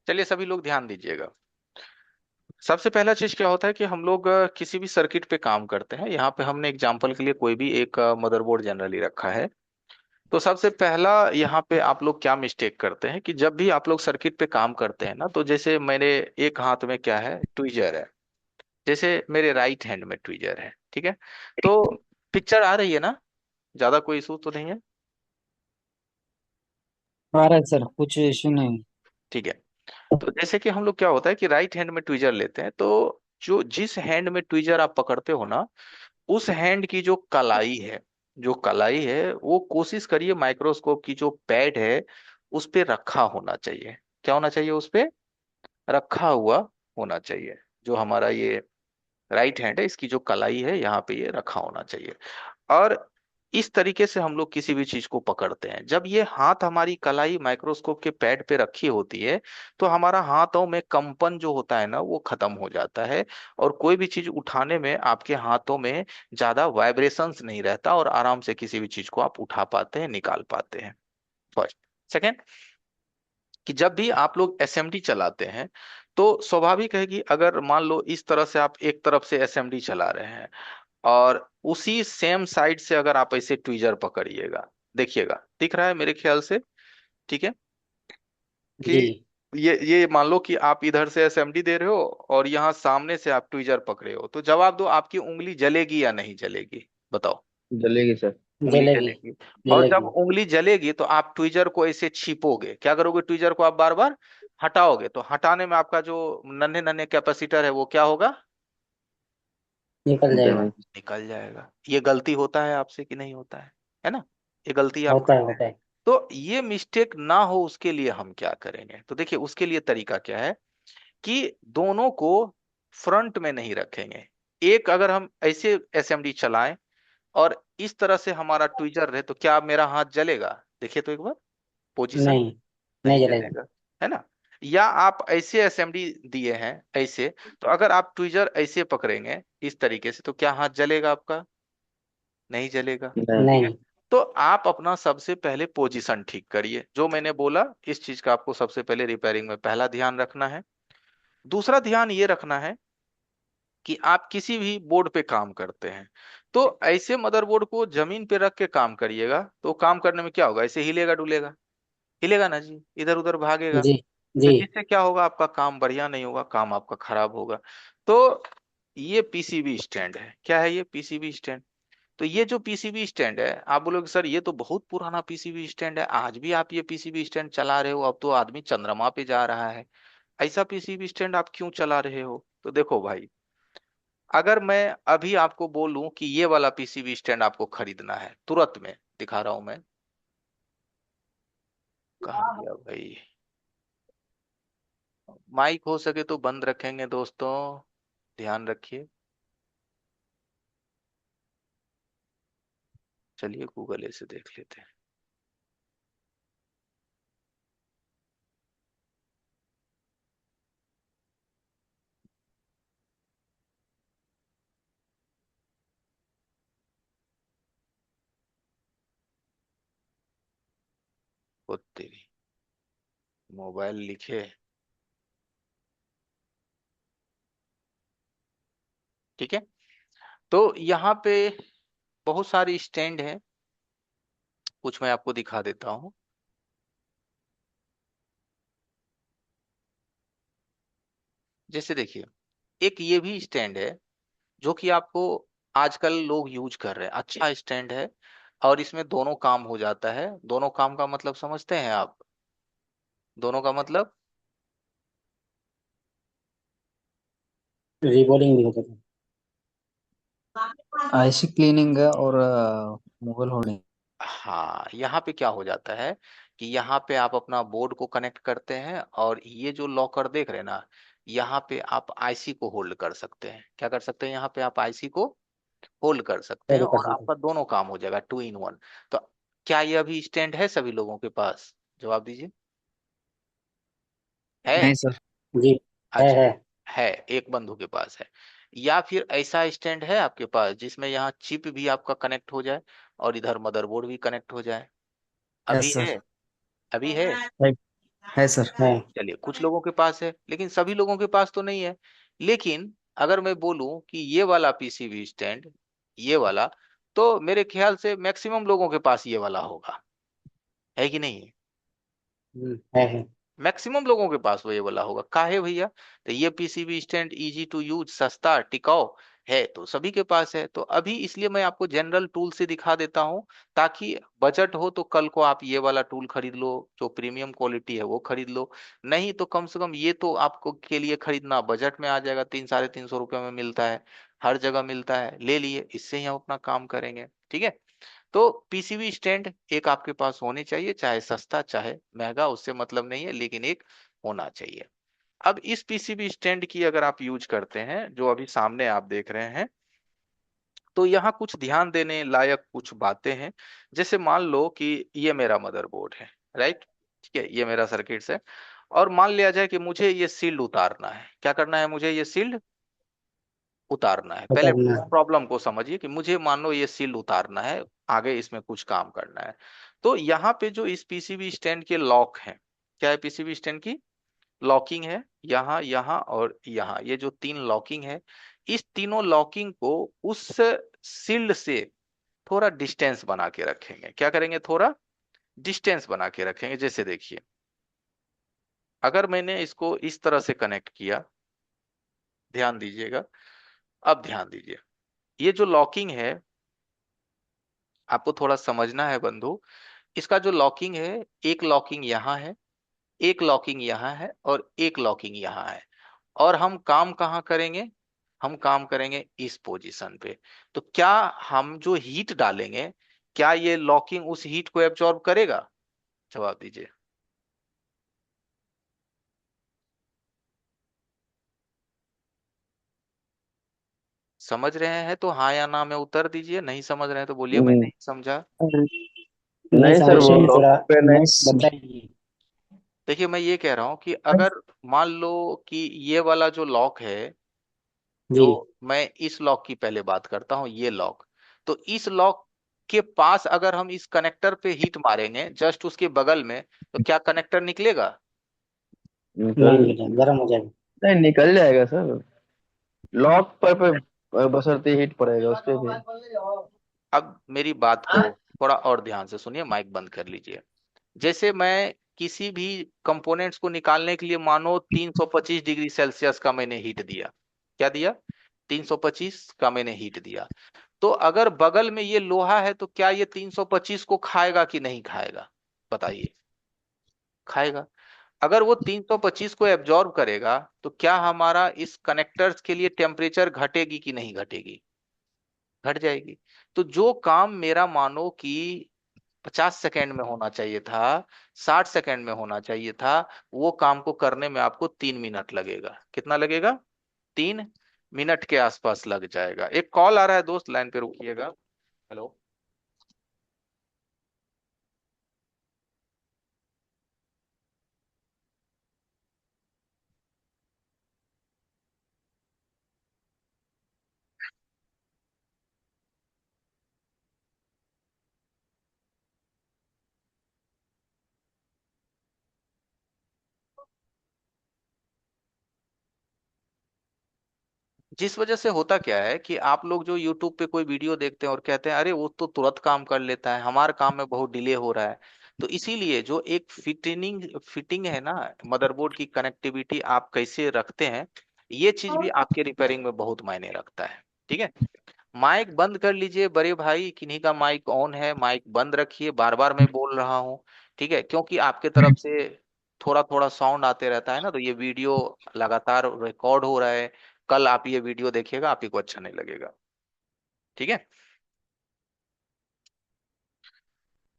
चलिए सभी लोग ध्यान दीजिएगा। सबसे पहला चीज क्या होता है कि हम लोग किसी भी सर्किट पे काम करते हैं। यहाँ पे हमने एग्जांपल के लिए कोई भी एक मदरबोर्ड जनरली रखा है। तो सबसे पहला यहाँ पे आप लोग क्या मिस्टेक करते हैं कि जब भी आप लोग सर्किट पे काम करते हैं ना, तो जैसे मेरे एक हाथ में क्या है, ट्वीजर है। जैसे मेरे राइट हैंड में ट्वीजर है, ठीक है। तो पिक्चर आ रही है ना? ज्यादा कोई इशू तो नहीं है? आ रहा है सर, कुछ इश्यू नहीं। ठीक है। तो जैसे कि हम लोग क्या होता है कि राइट हैंड में ट्वीजर लेते हैं, तो जो जिस हैंड में ट्वीजर आप पकड़ते हो ना, उस हैंड की जो कलाई है, जो कलाई है वो कोशिश करिए माइक्रोस्कोप की जो पैड है उस पे रखा होना चाहिए। क्या होना चाहिए? उस पे रखा हुआ होना चाहिए। जो हमारा ये राइट हैंड है, इसकी जो कलाई है यहाँ पे ये रखा होना चाहिए। और इस तरीके से हम लोग किसी भी चीज को पकड़ते हैं। जब ये हाथ हमारी कलाई माइक्रोस्कोप के पैड पे रखी होती है, तो हमारा हाथों में कंपन जो होता है ना वो खत्म हो जाता है। और कोई भी चीज उठाने में आपके हाथों में ज्यादा वाइब्रेशंस नहीं रहता, और आराम से किसी भी चीज को आप उठा पाते हैं, निकाल पाते हैं। फर्स्ट। सेकेंड, कि जब भी आप लोग एसएमडी चलाते हैं, तो स्वाभाविक है कि अगर मान लो इस तरह से आप एक तरफ से एसएमडी चला रहे हैं, और उसी सेम साइड से अगर आप ऐसे ट्वीजर पकड़िएगा, देखिएगा दिख रहा है मेरे ख्याल से, ठीक है, कि जी। ये मान लो कि आप इधर से एसएमडी दे रहे हो और यहाँ सामने से आप ट्वीजर पकड़े हो, तो जवाब दो, आपकी उंगली जलेगी या नहीं जलेगी? बताओ। जलेगी सर। उंगली जलेगी। जलेगी। और जब जलेगी। उंगली जलेगी तो आप ट्वीजर को ऐसे छीपोगे, क्या करोगे? ट्वीजर को आप बार बार हटाओगे, तो हटाने में आपका जो नन्हे नन्हे कैपेसिटर है वो क्या होगा? निकल जाएगा। निकल जाएगा। ये गलती होता है आपसे कि नहीं होता है ना? ये गलती आप होता है, करते हैं। होता है। तो ये मिस्टेक ना हो उसके लिए हम क्या करेंगे? तो देखिए उसके लिए तरीका क्या है कि दोनों को फ्रंट में नहीं रखेंगे। एक अगर हम ऐसे एसएमडी चलाएं और इस तरह से हमारा ट्विजर रहे, तो क्या मेरा हाथ जलेगा? देखिए तो एक बार पोजीशन। नहीं, नहीं नहीं जलेगा। जलेगा, है ना? या आप ऐसे एसएमडी दिए हैं ऐसे, तो अगर आप ट्विजर ऐसे पकड़ेंगे इस तरीके से, तो क्या हाथ जलेगा आपका? नहीं जलेगा। नहीं। ठीक है। नहीं। तो आप अपना सबसे पहले पोजीशन ठीक करिए, जो मैंने बोला इस चीज का आपको सबसे पहले रिपेयरिंग में पहला ध्यान रखना है। दूसरा ध्यान ये रखना है कि आप किसी भी बोर्ड पे काम करते हैं, तो ऐसे मदरबोर्ड को जमीन पे रख के काम करिएगा। तो काम करने में क्या होगा? ऐसे हिलेगा डुलेगा, हिलेगा ना जी, इधर उधर भागेगा। जी। तो जी। जिससे क्या होगा? आपका काम बढ़िया नहीं होगा, काम आपका खराब होगा। तो ये पीसीबी स्टैंड है। क्या है ये? PCB stand. तो ये जो पीसीबी स्टैंड है, आप बोलोगे सर ये तो बहुत पुराना पीसीबी स्टैंड है, आज भी आप ये पीसीबी स्टैंड चला रहे हो, अब तो आदमी चंद्रमा पे जा रहा है, ऐसा पीसीबी स्टैंड आप क्यों चला रहे हो? तो देखो भाई, अगर मैं अभी आपको बोलूं कि ये वाला पीसीबी स्टैंड आपको खरीदना है, तुरंत में दिखा रहा हूं मैं, कहाँ गया भाई? माइक हो सके तो बंद रखेंगे दोस्तों, ध्यान रखिए। चलिए गूगल से देख लेते हैं। वो तेरी मोबाइल लिखे। ठीक है। तो यहाँ पे बहुत सारी स्टैंड है, कुछ मैं आपको दिखा देता हूँ। जैसे देखिए, एक ये भी स्टैंड है जो कि आपको आजकल लोग यूज कर रहे हैं, अच्छा स्टैंड है। और इसमें दोनों काम हो जाता है। दोनों काम का मतलब समझते हैं आप? दोनों का मतलब, रिबोलिंग भी होता था। आईसी क्लीनिंग है और मोबाइल होल्डिंग। हाँ, यहाँ पे क्या हो जाता है कि यहाँ पे आप अपना बोर्ड को कनेक्ट करते हैं, और ये जो लॉकर देख रहे हैं ना, यहाँ पे आप आईसी को होल्ड कर सकते हैं। क्या कर सकते हैं? यहाँ पे आप आईसी को होल्ड कर सकते हैं, पहले कर और सकते आपका दोनों काम हो जाएगा, टू इन वन। तो क्या ये अभी स्टैंड है सभी लोगों के पास? जवाब दीजिए। है? नहीं सर। हैं। जी। अच्छा, है। है। एक बंधु के पास है। या फिर ऐसा स्टैंड है आपके पास जिसमें यहाँ चिप भी आपका कनेक्ट हो जाए और इधर मदरबोर्ड भी कनेक्ट हो जाए? यस अभी सर। है? अभी है? है सर। है। चलिए, कुछ लोगों के पास है लेकिन सभी लोगों के पास तो नहीं है। लेकिन अगर मैं बोलूं कि ये वाला पीसीबी स्टैंड, ये वाला, तो मेरे ख्याल से मैक्सिमम लोगों के पास ये वाला होगा, है कि नहीं? है। मैक्सिमम लोगों के पास वो ये वाला होगा। काहे भैया? तो ये PCB stand easy to use, सस्ता, टिकाऊ है, तो सभी के पास है। तो अभी इसलिए मैं आपको जनरल टूल से दिखा देता हूं, ताकि बजट हो तो कल को आप ये वाला टूल खरीद लो, जो प्रीमियम क्वालिटी है वो खरीद लो। नहीं तो कम से कम ये तो आपको के लिए खरीदना बजट में आ जाएगा, 300-350 रुपये में मिलता है, हर जगह मिलता है, ले लिए, इससे ही हम अपना काम करेंगे। ठीक है? तो पीसीबी स्टैंड एक आपके पास होनी चाहिए, चाहे सस्ता चाहे महंगा, उससे मतलब नहीं है, लेकिन एक होना चाहिए। अब इस पीसीबी स्टैंड की अगर आप यूज करते हैं, जो अभी सामने आप देख रहे हैं, तो यहाँ कुछ ध्यान देने लायक कुछ बातें हैं। जैसे मान लो कि ये मेरा मदरबोर्ड है, राइट? ठीक है, ये मेरा सर्किट्स है। और मान लिया जाए कि मुझे ये सील्ड उतारना है। क्या करना है? मुझे ये सील्ड उतारना है। पहले उतरना। प्रॉब्लम को समझिए कि मुझे मान लो ये सील उतारना है, आगे इसमें कुछ काम करना है। तो यहाँ पे जो इस पीसीबी स्टैंड के लॉक हैं, क्या है? पीसीबी स्टैंड की लॉकिंग है, यहाँ, यहाँ और यहाँ, ये जो तीन लॉकिंग है, इस तीनों लॉकिंग को उस सील्ड से थोड़ा डिस्टेंस बना के रखेंगे। क्या करेंगे? थोड़ा डिस्टेंस बना के रखेंगे। जैसे देखिए, अगर मैंने इसको इस तरह से कनेक्ट किया, ध्यान दीजिएगा, अब ध्यान दीजिए, ये जो लॉकिंग है, आपको थोड़ा समझना है बंधु। इसका जो लॉकिंग है, एक लॉकिंग यहाँ है, एक लॉकिंग यहाँ है और एक लॉकिंग यहाँ है। और हम काम कहाँ करेंगे? हम काम करेंगे इस पोजीशन पे। तो क्या हम जो हीट डालेंगे, क्या ये लॉकिंग उस हीट को एब्जॉर्ब करेगा? जवाब दीजिए। समझ रहे हैं तो हाँ या ना में उत्तर दीजिए, नहीं समझ रहे हैं तो बोलिए मैं नहीं नहीं समझा। नहीं नहीं सर, समझ वो रहे, लोग थोड़ा पे नहीं। बताइए। देखिए, मैं ये कह रहा हूं कि अगर मान लो कि ये वाला जो लॉक है, जो, जी। मैं इस लॉक की पहले बात करता हूं, ये लॉक, तो इस लॉक के पास अगर हम इस कनेक्टर पे हीट मारेंगे, जस्ट उसके बगल में, तो क्या कनेक्टर निकलेगा? नहीं निकल निकलेगा, गर्म हो जाएगा। नहीं, निकल जाएगा सर। लॉक पे बशर्ते हीट पड़ेगा उस पे भी। अब मेरी बात को थोड़ा और ध्यान से सुनिए, माइक बंद कर लीजिए। जैसे मैं किसी भी कंपोनेंट्स को निकालने के लिए मानो 325 डिग्री सेल्सियस का मैंने हीट दिया। क्या दिया? 325 का मैंने हीट दिया। तो अगर बगल में ये लोहा है, तो क्या ये 325 को खाएगा कि नहीं खाएगा? बताइए। खाएगा। अगर वो 325 को एब्जॉर्ब करेगा, तो क्या हमारा इस कनेक्टर्स के लिए टेम्परेचर घटेगी कि नहीं घटेगी? घट जाएगी। तो जो काम मेरा मानो कि 50 सेकेंड में होना चाहिए था, 60 सेकेंड में होना चाहिए था, वो काम को करने में आपको 3 मिनट लगेगा। कितना लगेगा? 3 मिनट के आसपास लग जाएगा। एक कॉल आ रहा है दोस्त, लाइन पे रुकिएगा। हेलो। जिस वजह से होता क्या है कि आप लोग जो YouTube पे कोई वीडियो देखते हैं और कहते हैं अरे वो तो तुरंत काम कर लेता है, हमारे काम में बहुत डिले हो रहा है। तो इसीलिए जो एक फिटिंग है ना, मदरबोर्ड की कनेक्टिविटी आप कैसे रखते हैं, ये चीज भी आपके रिपेयरिंग में बहुत मायने रखता है। ठीक है? माइक बंद कर लीजिए बड़े भाई, किन्हीं का माइक ऑन है, माइक बंद रखिए, बार बार मैं बोल रहा हूँ। ठीक है? क्योंकि आपके तरफ से थोड़ा थोड़ा साउंड आते रहता है ना, तो ये वीडियो लगातार रिकॉर्ड हो रहा है। कल आप ये वीडियो देखिएगा, आप ही को अच्छा नहीं लगेगा। ठीक है?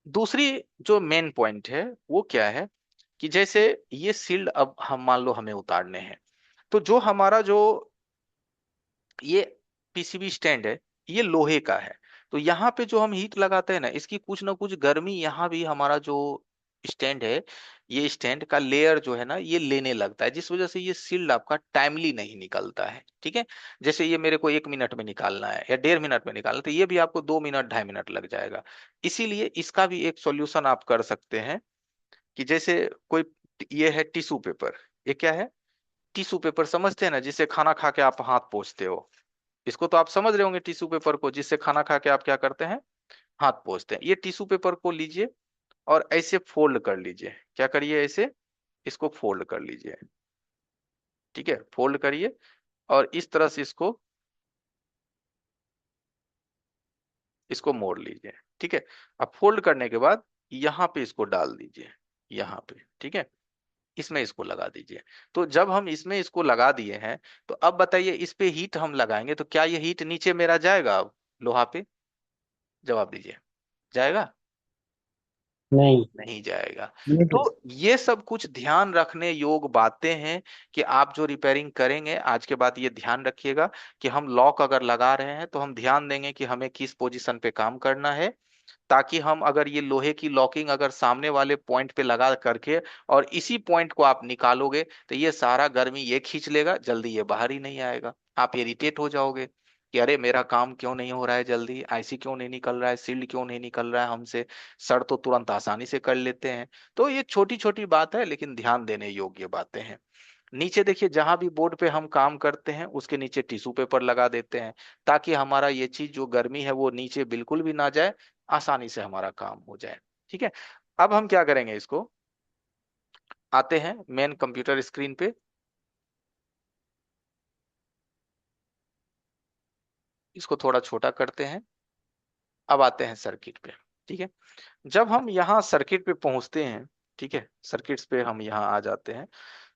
दूसरी जो मेन पॉइंट है वो क्या है, कि जैसे ये सील्ड अब हम मान लो हमें उतारने हैं, तो जो हमारा जो ये पीसीबी स्टैंड है, ये लोहे का है। तो यहाँ पे जो हम हीट लगाते हैं ना, इसकी कुछ ना कुछ गर्मी यहाँ भी हमारा जो स्टैंड है, ये स्टैंड का लेयर जो है ना, ये लेने लगता है, जिस वजह से ये सील्ड आपका टाइमली नहीं निकलता है। ठीक है? जैसे ये मेरे को 1 मिनट में निकालना है या 1.5 मिनट में निकालना है, तो ये भी आपको 2 मिनट 2.5 मिनट लग जाएगा। इसीलिए इसका भी एक सॉल्यूशन आप कर सकते हैं, कि जैसे कोई ये है टिश्यू पेपर। ये क्या है? टिश्यू पेपर समझते हैं ना, जिससे खाना खा के आप हाथ पोंछते हो। इसको तो आप समझ रहे होंगे, टिश्यू पेपर को जिससे खाना खा के आप क्या करते हैं, हाथ पोंछते हैं। ये टिश्यू पेपर को लीजिए और ऐसे फोल्ड कर लीजिए। क्या करिए, ऐसे इसको फोल्ड कर लीजिए। ठीक है, फोल्ड करिए और इस तरह से इसको इसको मोड़ लीजिए। ठीक है। अब फोल्ड करने के बाद यहाँ पे इसको डाल दीजिए, यहाँ पे। ठीक है, इसमें इसको लगा दीजिए। तो जब हम इसमें इसको लगा दिए हैं, तो अब बताइए इस पे हीट हम लगाएंगे तो क्या ये हीट नीचे मेरा जाएगा अब लोहा पे? जवाब दीजिए, जाएगा? नहीं। नहीं जाएगा। तो नहीं। ये सब कुछ ध्यान रखने योग बातें हैं कि आप जो रिपेयरिंग करेंगे आज के बाद ये ध्यान रखिएगा कि हम लॉक अगर लगा रहे हैं तो हम ध्यान देंगे कि हमें किस पोजीशन पे काम करना है, ताकि हम अगर ये लोहे की लॉकिंग अगर सामने वाले पॉइंट पे लगा करके और इसी पॉइंट को आप निकालोगे तो ये सारा गर्मी ये खींच लेगा, जल्दी ये बाहर ही नहीं आएगा। आप इरिटेट हो जाओगे कि अरे मेरा काम क्यों नहीं हो रहा है, जल्दी आईसी क्यों नहीं निकल रहा है, सील्ड क्यों नहीं निकल रहा है हमसे, सर तो तुरंत आसानी से कर लेते हैं। तो ये छोटी छोटी बात है लेकिन ध्यान देने योग्य बातें हैं। नीचे देखिए, जहां भी बोर्ड पे हम काम करते हैं उसके नीचे टिश्यू पेपर लगा देते हैं, ताकि हमारा ये चीज जो गर्मी है वो नीचे बिल्कुल भी ना जाए, आसानी से हमारा काम हो जाए। ठीक है। अब हम क्या करेंगे, इसको आते हैं मेन कंप्यूटर स्क्रीन पे। इसको थोड़ा छोटा करते हैं। अब आते हैं सर्किट पे। ठीक है। जब हम यहाँ सर्किट पे पहुंचते हैं, ठीक है, सर्किट्स पे हम यहाँ आ जाते हैं,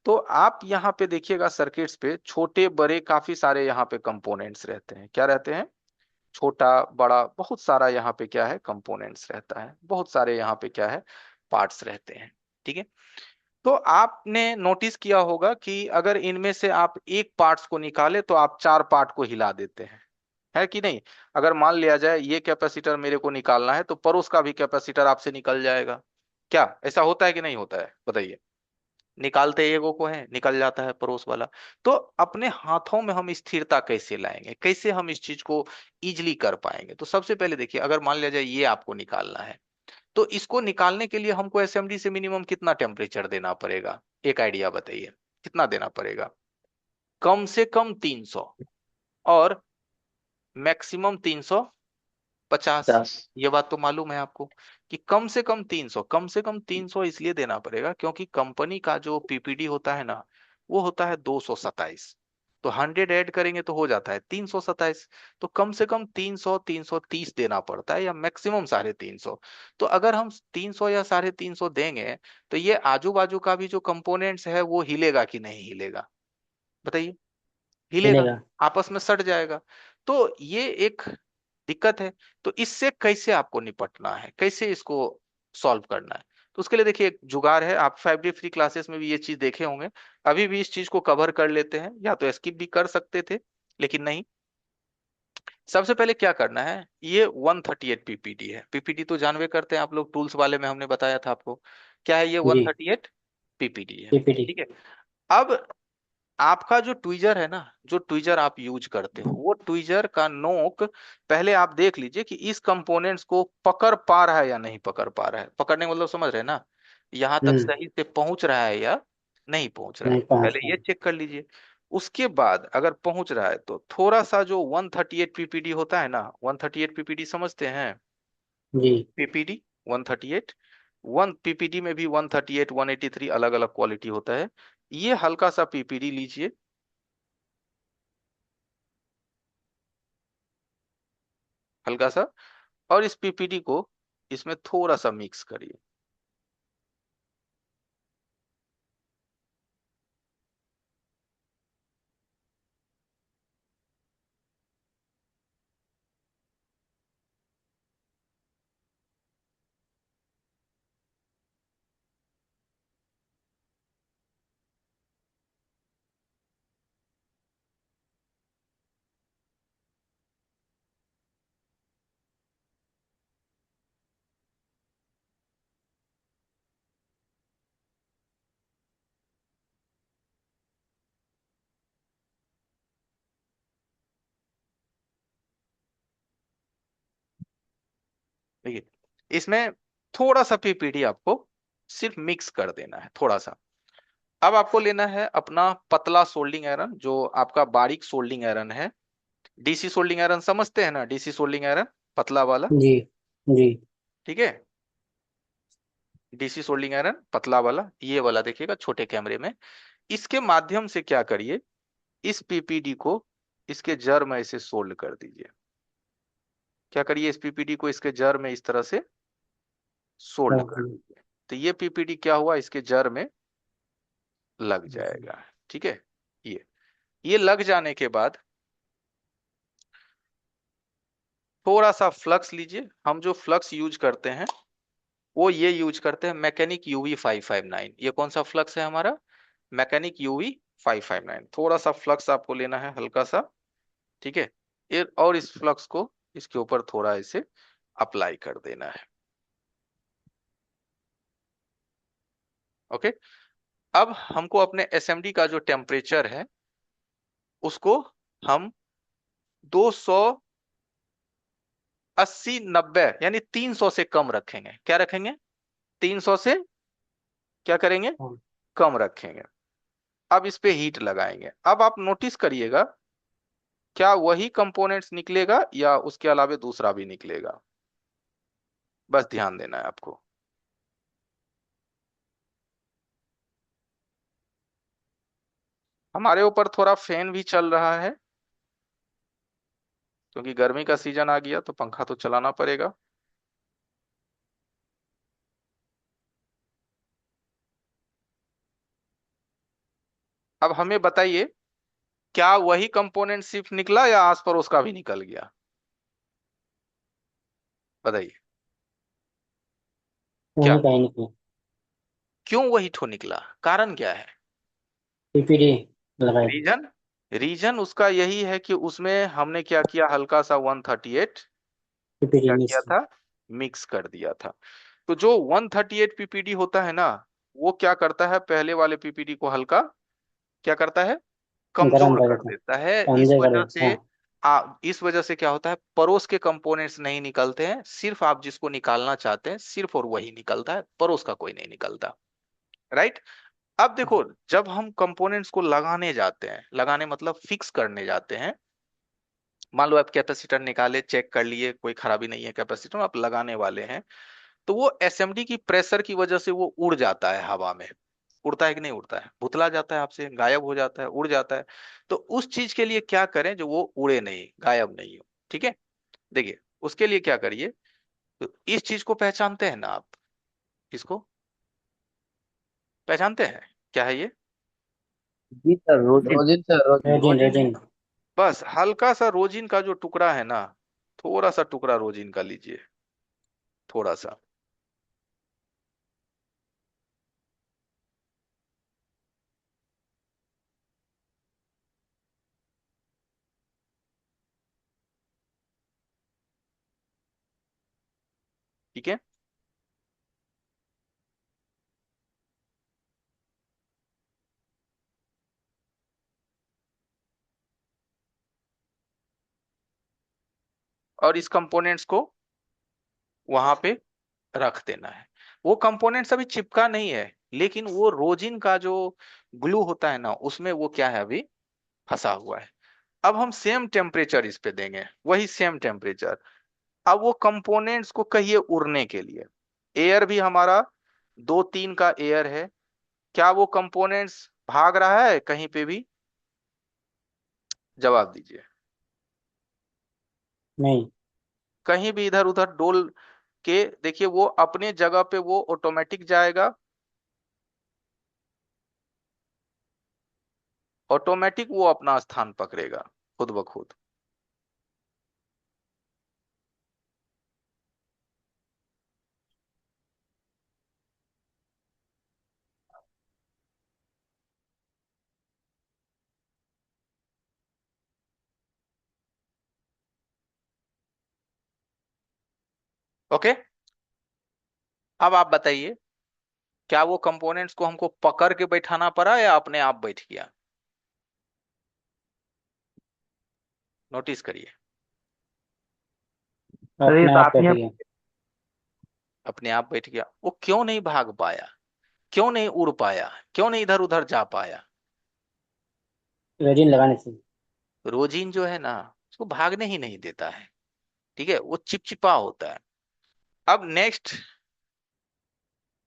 तो आप यहाँ पे देखिएगा सर्किट्स पे छोटे बड़े काफी सारे यहाँ पे कंपोनेंट्स रहते हैं। क्या रहते हैं? छोटा बड़ा बहुत सारा यहाँ पे क्या है, कंपोनेंट्स रहता है, बहुत सारे यहाँ पे क्या है, पार्ट्स रहते हैं। ठीक है। तो आपने नोटिस किया होगा कि अगर इनमें से आप एक पार्ट्स को निकाले तो आप चार पार्ट को हिला देते हैं, है कि नहीं? अगर मान लिया जाए ये कैपेसिटर मेरे को निकालना है तो पड़ोस का भी कैपेसिटर आपसे निकल जाएगा। क्या ऐसा होता है कि नहीं होता है, बताइए? निकालते एगो को है, निकल जाता है पड़ोस वाला। तो अपने हाथों में हम स्थिरता कैसे लाएंगे, कैसे हम इस चीज को इजिली कर पाएंगे? तो सबसे पहले देखिए, अगर मान लिया जाए ये आपको निकालना है, तो इसको निकालने के लिए हमको एसएमडी से मिनिमम कितना टेम्परेचर देना पड़ेगा? एक आइडिया बताइए, कितना देना पड़ेगा? कम से कम 300 और मैक्सिमम 350। 50। ये बात तो मालूम है आपको कि कम से कम 300, कम से कम 300 इसलिए देना पड़ेगा क्योंकि कंपनी का जो पीपीडी होता है ना, वो होता है 227। तो 100 ऐड करेंगे तो हो जाता है 327। तो कम से कम 300 330 देना पड़ता है, या मैक्सिमम 350। तो अगर हम 300 या 350 देंगे तो ये आजू बाजू का भी जो कंपोनेंट्स है वो हिलेगा कि नहीं हिलेगा, बताइए? हिलेगा, मिलेगा। आपस में सट जाएगा। तो ये एक दिक्कत है। तो इससे कैसे आपको निपटना है, कैसे इसको सॉल्व करना है? तो उसके लिए देखिए एक जुगाड़ है, आप 5D फ्री क्लासेस में भी ये चीज देखे होंगे। अभी भी इस चीज को कवर कर लेते हैं, या तो स्किप भी कर सकते थे लेकिन नहीं। सबसे पहले क्या करना है, ये 138 पीपीडी है। पीपीडी तो जानवे करते हैं आप लोग, टूल्स वाले में हमने बताया था आपको। क्या है ये? जी। 138 पीपीडी है। पीपीटी। ठीक है। अब आपका जो ट्वीजर है ना, जो ट्वीजर आप यूज करते हो, वो ट्वीजर का नोक पहले आप देख लीजिए कि इस कंपोनेंट्स को पकड़ पा रहा है या नहीं पकड़ पा रहा है। पकड़ने का मतलब समझ रहे हैं ना, यहां तक हम्म। सही से पहुंच रहा है या नहीं पहुंच रहा है, नहीं पहुंच पहले रहा। ये चेक कर लीजिए। उसके बाद अगर पहुंच रहा है तो थोड़ा सा जो 138 पीपीडी होता है ना, 138 पीपीडी समझते हैं? जी। पीपीडी 138, वन पीपीडी में भी 138 183 अलग अलग क्वालिटी होता है। ये हल्का सा पीपीडी लीजिए, हल्का सा, और इस पीपीडी को इसमें थोड़ा सा मिक्स करिए। देखिए, इसमें थोड़ा सा पीपीडी आपको सिर्फ मिक्स कर देना है, थोड़ा सा। अब आपको लेना है अपना पतला सोल्डिंग आयरन, जो आपका बारीक सोल्डिंग आयरन है। डीसी सोल्डिंग आयरन समझते हैं ना, डीसी सोल्डिंग आयरन, पतला वाला। जी जी। ठीक है, डीसी सोल्डिंग आयरन पतला वाला, ये वाला देखिएगा छोटे कैमरे में। इसके माध्यम से क्या करिए, इस पीपीडी को इसके जड़ में ऐसे सोल्ड कर दीजिए। क्या करिए, इस पीपीडी को इसके जड़ में इस तरह से सोल्ड कर ओके। दीजिए। तो ये पीपीडी क्या हुआ, इसके जड़ में लग जी। जाएगा। ठीक है, ये ये लग जाने के बाद थोड़ा सा फ्लक्स लीजिए। हम जो फ्लक्स यूज करते हैं वो ये यूज करते हैं, मैकेनिक यूवी 559। ये कौन सा फ्लक्स है हमारा, मैकेनिक यूवी 559। थोड़ा सा फ्लक्स आपको लेना है, हल्का सा। ठीक है, ये और इस फ्लक्स को इसके ऊपर थोड़ा ऐसे अप्लाई कर देना है। ओके, अब हमको अपने एसएमडी का जो टेम्परेचर है उसको हम 280-90 यानी 300 से कम रखेंगे। क्या रखेंगे, 300 से क्या करेंगे, हाँ। कम रखेंगे। अब इस पे हीट लगाएंगे। अब आप नोटिस करिएगा, क्या वही कंपोनेंट्स निकलेगा या उसके अलावा दूसरा भी निकलेगा, बस ध्यान देना है आपको। हमारे ऊपर थोड़ा फैन भी चल रहा है, क्योंकि गर्मी का सीजन आ गया तो पंखा तो चलाना पड़ेगा। अब हमें बताइए, क्या वही कंपोनेंट सिर्फ निकला या आस पड़ोस का भी निकल गया, बताइए। क्या, वहीं कहीं निकली। क्यों वही ठो निकला, कारण क्या है। पीपीडी लगाए। रीजन, रीजन उसका यही है कि उसमें हमने क्या किया, हल्का सा 138 पीपीडी क्या मिस। किया था, मिक्स कर दिया था। तो जो 138 पीपीडी होता है ना, वो क्या करता है, पहले वाले पीपीडी को हल्का क्या करता है, गरम कमजोर कर कर देता। देता है। इस समझे कर वजह देता, से हाँ। इस वजह से क्या होता है, पड़ोस के कंपोनेंट्स नहीं निकलते हैं। सिर्फ आप जिसको निकालना चाहते हैं सिर्फ और वही निकलता है, पड़ोस का कोई नहीं निकलता। राइट। अब देखो, जब हम कंपोनेंट्स को लगाने जाते हैं, लगाने मतलब फिक्स करने जाते हैं, मान लो आप कैपेसिटर निकाले, चेक कर लिए कोई खराबी नहीं है कैपेसिटर, आप लगाने वाले हैं, तो वो एसएमडी की प्रेशर की वजह से वो उड़ जाता है हवा में। उड़ता है कि नहीं उड़ता है, भुतला जाता है आपसे, गायब हो जाता है, उड़ जाता है। तो उस चीज के लिए क्या करें जो वो उड़े नहीं, गायब नहीं हो। ठीक है, देखिए उसके लिए क्या करिए, तो इस चीज को पहचानते हैं ना आप, इसको पहचानते हैं, क्या है ये, जी sir, rosin. Rosin sir, rosin. Rosin rosin है। रोजिन। बस हल्का सा रोजिन का जो टुकड़ा है ना, थोड़ा सा टुकड़ा रोजिन का लीजिए, थोड़ा सा। ठीक है, और इस कंपोनेंट्स को वहां पे रख देना है। वो कंपोनेंट्स अभी चिपका नहीं है, लेकिन वो रोजिन का जो ग्लू होता है ना, उसमें वो क्या है, अभी फंसा हुआ है। अब हम सेम टेम्परेचर इस पे देंगे, वही सेम टेम्परेचर। अब वो कंपोनेंट्स को कहिए उड़ने के लिए, एयर भी हमारा 2-3 का एयर है, क्या वो कंपोनेंट्स भाग रहा है कहीं पे भी, जवाब दीजिए। नहीं। कहीं भी इधर उधर डोल के देखिए, वो अपने जगह पे वो ऑटोमेटिक जाएगा, ऑटोमेटिक वो अपना स्थान पकड़ेगा खुद ब खुद। ओके, अब आप बताइए, क्या वो कंपोनेंट्स को हमको पकड़ के बैठाना पड़ा या अपने आप बैठ गया, नोटिस करिए। अरे अपने तो आप आप ही बैठ हम। गया। अपने आप बैठ गया, वो क्यों नहीं भाग पाया, क्यों नहीं उड़ पाया, क्यों नहीं इधर उधर जा पाया? रेजिन लगाने से। रोजीन जो है ना, उसको भागने ही नहीं देता है। ठीक है, वो चिपचिपा होता है। अब नेक्स्ट,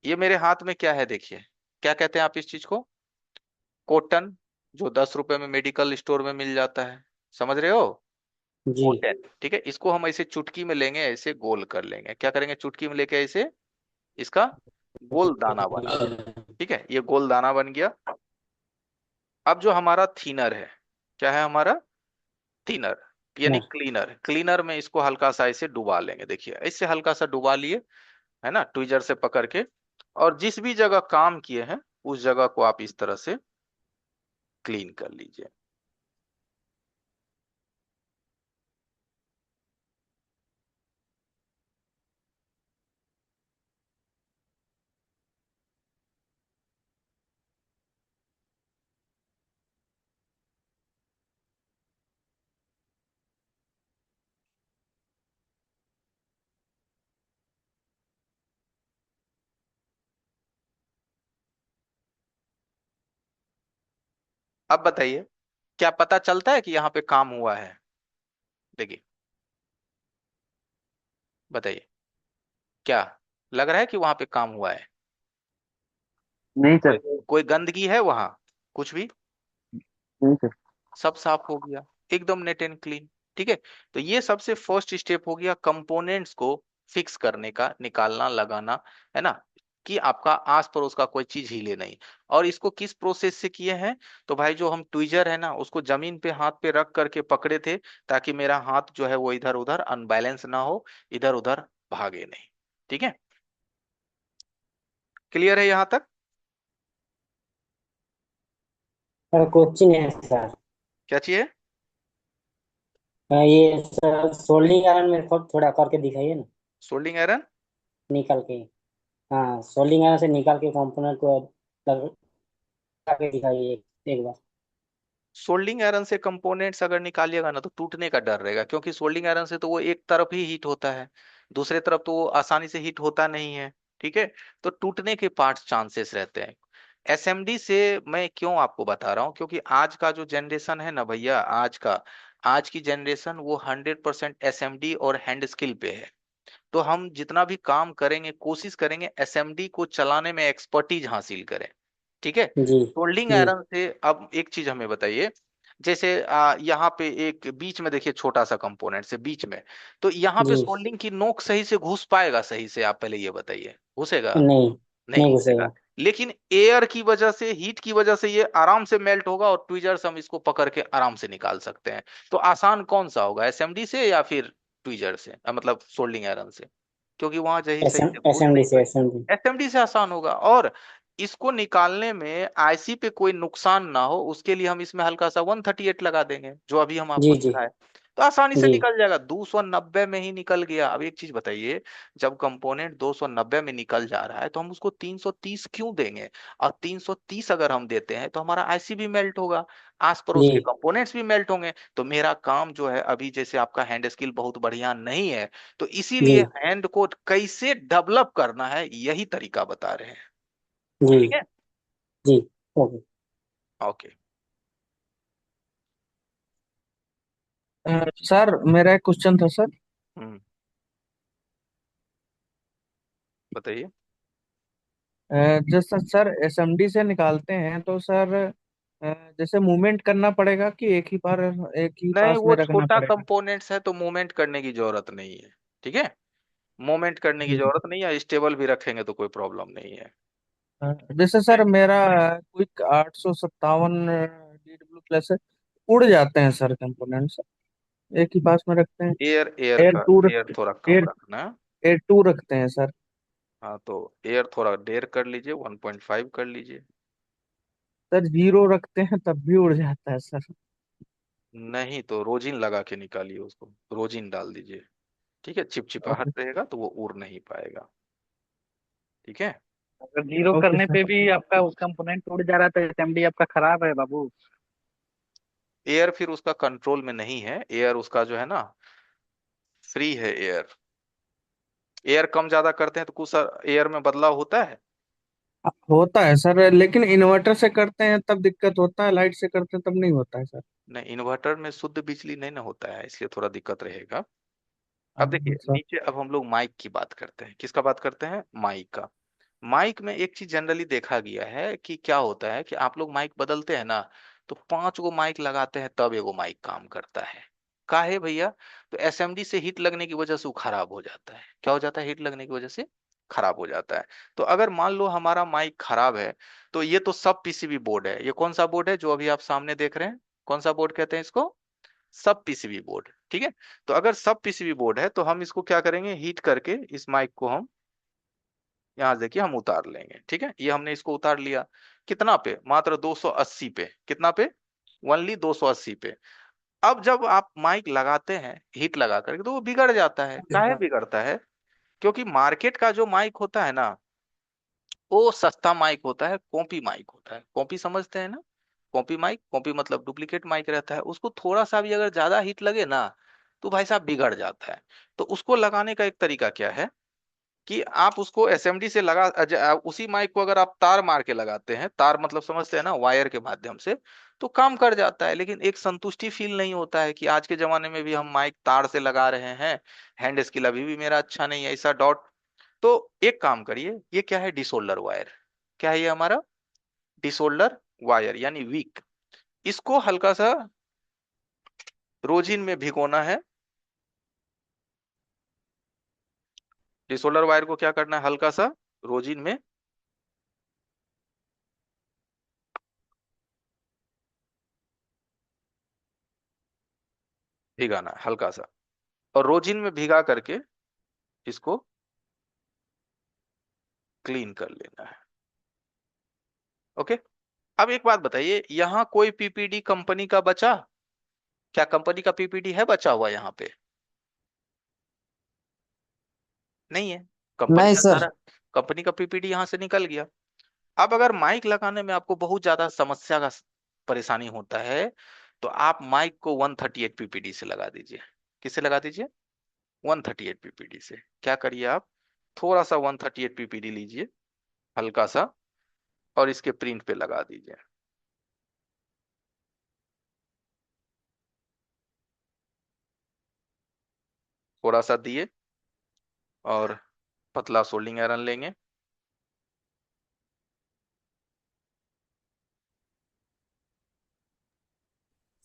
ये मेरे हाथ में क्या है देखिए, क्या कहते हैं आप इस चीज को? कॉटन, जो 10 रुपए में मेडिकल स्टोर में मिल जाता है, समझ रहे हो? जी। कॉटन, ठीक है, इसको हम ऐसे चुटकी में लेंगे, ऐसे गोल कर लेंगे, क्या करेंगे, चुटकी में लेके ऐसे इसका गोल दाना बना लेंगे। ठीक है, ये गोल दाना बन गया। अब जो हमारा थीनर है, क्या है हमारा? थिनर, यानी ना। क्लीनर। क्लीनर में इसको हल्का सा ऐसे डुबा लेंगे, देखिए ऐसे हल्का सा डुबा लिए, है ना, ट्विजर से पकड़ के। और जिस भी जगह काम किए हैं उस जगह को आप इस तरह से क्लीन कर लीजिए। अब बताइए, क्या पता चलता है कि यहाँ पे काम हुआ है? देखिए, बताइए, क्या लग रहा है कि वहां पे काम हुआ है? नहीं कोई सर। कोई गंदगी है वहां? कुछ भी? नहीं सर। सब साफ हो गया, एकदम नेट एंड क्लीन। ठीक है, तो ये सबसे फर्स्ट स्टेप हो गया कंपोनेंट्स को फिक्स करने का, निकालना, लगाना, है ना, कि आपका आस पड़ोस का कोई चीज हिले नहीं। और इसको किस प्रोसेस से किए हैं? तो भाई जो हम ट्विजर है ना, उसको जमीन पे हाथ पे रख करके पकड़े थे, ताकि मेरा हाथ जो है वो इधर उधर अनबैलेंस ना हो, इधर उधर भागे नहीं। ठीक है, क्लियर है यहाँ तक? सर कोचिंग है सर। क्या चाहिए? ये सर सोल्डिंग आयरन मेरे को थोड़ा करके दिखाइए ना। Soldering iron? निकाल के। हाँ, सोल्डिंग आयरन से निकाल के कंपोनेंट को लगा के दिखाइए एक बार। सोल्डिंग आयरन से कंपोनेंट्स अगर निकालिएगा ना तो टूटने का डर रहेगा, क्योंकि सोल्डिंग आयरन से तो वो एक तरफ ही हीट होता है, दूसरे तरफ तो वो आसानी से हीट होता नहीं है। ठीक है, तो टूटने के पार्ट चांसेस रहते हैं। एसएमडी से मैं क्यों आपको बता रहा हूँ, क्योंकि आज का जो जनरेशन है ना भैया, आज की जनरेशन वो 100% एसएमडी और हैंड स्किल पे है। तो हम जितना भी काम करेंगे, कोशिश करेंगे एसएमडी को चलाने में एक्सपर्टीज हासिल करें। ठीक है, जी। सोल्डिंग जी। आयरन से अब एक चीज हमें बताइए, जैसे यहाँ पे एक बीच में देखिए छोटा सा कंपोनेंट से बीच में, तो यहाँ पे जी। सोल्डिंग की नोक सही से घुस पाएगा? सही से आप पहले ये बताइए, घुसेगा? नहीं। नहीं नहीं घुसेगा। घुसेगा। लेकिन एयर की वजह से, हीट की वजह से ये आराम से मेल्ट होगा, और ट्विजर्स हम इसको पकड़ के आराम से निकाल सकते हैं। तो आसान कौन सा होगा, एसएमडी से या फिर ट्विजर से, मतलब सोल्डिंग आयरन से? क्योंकि वहां सही एस सही एम से घुस एस एम डी नहीं से पाएगा। S M D. एसएमडी से आसान होगा, और इसको निकालने में आईसी पे कोई नुकसान ना हो उसके लिए हम इसमें हल्का सा 138 लगा देंगे, जो अभी हम आपको जी। जी। सिखाए। तो आसानी से जी। निकल जाएगा, 290 में ही निकल गया। अब एक चीज बताइए, जब कंपोनेंट 290 में निकल जा रहा है तो हम उसको 330 क्यों देंगे? और 330 अगर हम देते हैं तो हमारा आईसी भी मेल्ट होगा, आस पड़ोस जी। के कंपोनेंट्स भी मेल्ट होंगे। तो मेरा काम जो है अभी, जैसे आपका हैंड स्किल बहुत बढ़िया नहीं है, तो जी। इसीलिए हैंड को कैसे डेवलप करना है यही तरीका बता रहे हैं। जी। ठीक है, जी। ओके। ओके। सर मेरा एक क्वेश्चन था सर। हम्म, बताइए। जैसे सर एसएमडी से निकालते हैं तो सर जैसे मूवमेंट करना पड़ेगा कि एक ही नहीं, पास वो में रखना छोटा पड़ेगा? कंपोनेंट्स है तो मूवमेंट करने की जरूरत नहीं है। ठीक है, मूवमेंट करने की जी। जरूरत नहीं है, स्टेबल भी रखेंगे तो कोई प्रॉब्लम नहीं है। जैसे सर मेरा क्विक 857 DW प्लस है, उड़ जाते हैं सर कंपोनेंट्स, एक ही पास में रखते हैं। एयर एयर एयर का टू एयर रख थोड़ा कम एयर रखना है। एयर टू रखते हैं सर। हाँ, तो एयर थोड़ा डेयर कर लीजिए, 1.5 कर लीजिए। सर जीरो रखते हैं तब भी उड़ जाता है सर। नहीं तो रोजिन लगा के निकालिए उसको, रोजिन डाल दीजिए। ठीक है, ओके। चिपचिपाहट रहेगा तो वो उड़ नहीं पाएगा। ठीक है, अगर जीरो ओके करने सर। पे भी आपका कंपोनेंट टूट जा रहा है तो एसएमडी आपका खराब है बाबू। एयर फिर उसका कंट्रोल में नहीं है, एयर उसका जो है ना, फ्री है एयर। एयर कम ज्यादा करते हैं तो कुछ एयर में बदलाव होता है। होता है सर, लेकिन इन्वर्टर से करते हैं तब दिक्कत होता है, लाइट से करते हैं तब नहीं होता है सर। नहीं, इन्वर्टर में शुद्ध बिजली नहीं ना होता है, इसलिए थोड़ा दिक्कत रहेगा। अब देखिए हाँ सर। नीचे, अब हम लोग माइक की बात करते हैं। किसका बात करते हैं? माइक का। माइक में एक चीज जनरली देखा गया है कि क्या होता है कि आप लोग माइक बदलते हैं ना, तो 5 गो माइक लगाते हैं तब एगो माइक काम करता है। काहे भैया? तो एसएमडी से हीट लगने की वजह से वो खराब हो जाता है। क्या हो जाता है? हीट लगने की वजह से खराब हो जाता है। तो अगर मान लो हमारा माइक खराब है, तो ये तो सब पीसीबी बोर्ड है। ये कौन सा बोर्ड है जो अभी आप सामने देख रहे हैं? कौन सा बोर्ड कहते हैं इसको? सब पीसीबी बोर्ड। ठीक है। तो अगर सब पीसीबी बोर्ड है तो हम इसको क्या करेंगे? हीट करके इस माइक को हम यहां से देखिए हम उतार लेंगे। ठीक है, ये हमने इसको उतार लिया। कितना पे? मात्र 280 पे। कितना पे? ओनली 280 पे। अब जब आप माइक लगाते हैं हीट लगा करके, तो वो बिगड़ जाता है। काहे बिगड़ता है? क्योंकि मार्केट का जो माइक होता है ना, वो सस्ता माइक होता है, कॉपी माइक होता है। कॉपी समझते हैं ना? कॉपी माइक, कॉपी मतलब डुप्लीकेट माइक रहता है। उसको थोड़ा सा भी अगर ज्यादा हीट लगे ना, तो भाई साहब बिगड़ जाता है। तो उसको लगाने का एक तरीका क्या है कि आप उसको एसएमडी से उसी माइक को अगर आप तार मार के लगाते हैं, तार मतलब समझते हैं ना, वायर के माध्यम से, तो काम कर जाता है। लेकिन एक संतुष्टि फील नहीं होता है कि आज के जमाने में भी हम माइक तार से लगा रहे हैं, हैंड स्किल अभी भी मेरा अच्छा नहीं है, ऐसा डॉट। तो एक काम करिए, ये क्या है? Desolder wire. क्या है ये हमारा? डिसोल्डर वायर यानी वीक। इसको हल्का सा रोजिन में भिगोना है। डिसोल्डर वायर को क्या करना है? हल्का सा रोजिन में भिगाना है, हल्का सा। और रोजिन में भिगा करके इसको क्लीन कर लेना है। ओके। अब एक बात बताइए, यहाँ कोई पीपीडी कंपनी का बचा? क्या कंपनी का पीपीडी है बचा हुआ यहाँ पे? नहीं है। कंपनी नहीं का सर। सारा, कंपनी का पीपीडी यहाँ से निकल गया। अब अगर माइक लगाने में आपको बहुत ज्यादा समस्या का परेशानी होता है, तो आप माइक को 138 पीपीडी से लगा दीजिए। किससे लगा दीजिए? 138 पीपीडी से। क्या करिए आप? थोड़ा सा 138 पीपीडी लीजिए, हल्का सा, और इसके प्रिंट पे लगा दीजिए। थोड़ा सा दिए, और पतला सोल्डिंग आयरन लेंगे।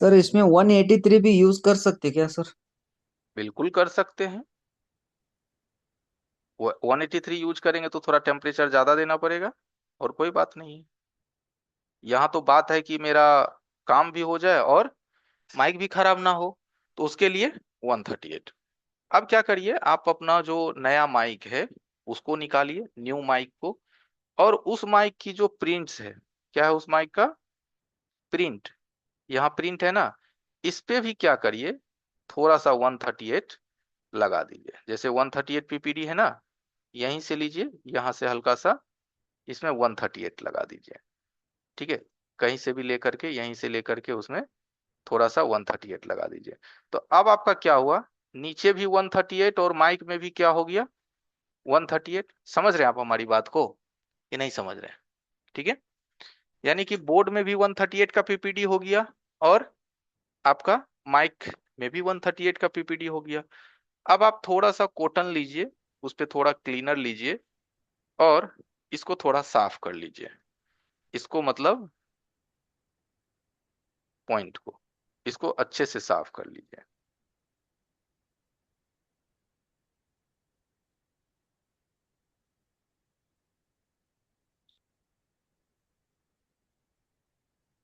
सर इसमें 183 भी यूज कर सकते क्या सर? बिल्कुल कर सकते हैं। वो 183 यूज करेंगे तो थोड़ा टेम्परेचर ज्यादा देना पड़ेगा, और कोई बात नहीं है। यहाँ तो बात है कि मेरा काम भी हो जाए और माइक भी खराब ना हो, तो उसके लिए 138। अब क्या करिए, आप अपना जो नया माइक है उसको निकालिए, न्यू माइक को, और उस माइक की जो प्रिंट्स है, क्या है उस माइक का? प्रिंट। यहाँ प्रिंट है ना, इस पे भी क्या करिए, थोड़ा सा 138 लगा दीजिए। जैसे 138 पीपीडी है ना, यहीं से लीजिए, यहाँ से हल्का सा इसमें 138 लगा दीजिए। ठीक है। कहीं से भी लेकर के, यहीं से लेकर के उसमें थोड़ा सा 138 लगा दीजिए। तो अब आपका क्या हुआ? नीचे भी 138 और माइक में भी क्या हो गया? 138। समझ रहे हैं आप हमारी बात को कि नहीं समझ रहे हैं? ठीक है। यानी कि बोर्ड में भी 138 का पीपीडी हो गया, और आपका माइक में भी 138 का पीपीडी हो गया। अब आप थोड़ा सा कॉटन लीजिए, उस पर थोड़ा क्लीनर लीजिए, और इसको थोड़ा साफ कर लीजिए। इसको मतलब पॉइंट को, इसको अच्छे से साफ कर लीजिए।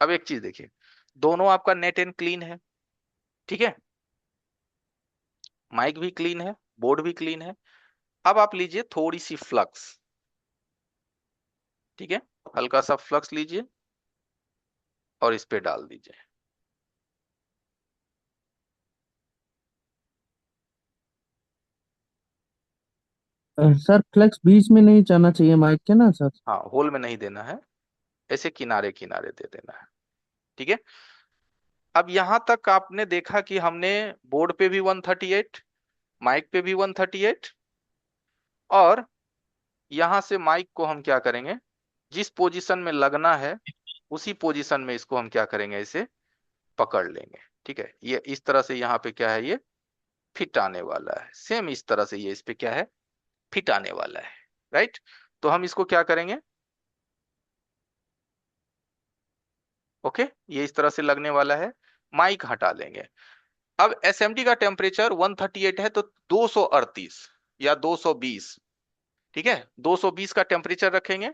अब एक चीज देखिए, दोनों आपका नेट एंड क्लीन है। ठीक है। माइक भी क्लीन है, बोर्ड भी क्लीन है। अब आप लीजिए थोड़ी सी फ्लक्स। ठीक है। हल्का सा फ्लक्स लीजिए और इस पे डाल दीजिए। सर फ्लेक्स बीच में नहीं जाना चाहिए माइक के ना सर? हाँ, होल में नहीं देना है, ऐसे किनारे किनारे दे देना है। ठीक है। अब यहां तक आपने देखा कि हमने बोर्ड पे भी 138, माइक पे भी 138, और यहां से माइक को हम क्या करेंगे? जिस पोजीशन में लगना है उसी पोजीशन में इसको हम क्या करेंगे, इसे पकड़ लेंगे। ठीक है, ये इस तरह से यहाँ पे क्या है, ये फिट आने वाला है। सेम इस तरह से ये इस पे क्या है, फिट आने वाला है। राइट, तो हम इसको क्या करेंगे, ओके, ये इस तरह से लगने वाला है। माइक हटा लेंगे। अब एसएमडी का टेम्परेचर 138 है, तो 238 या 220, ठीक है, 220 का टेम्परेचर रखेंगे।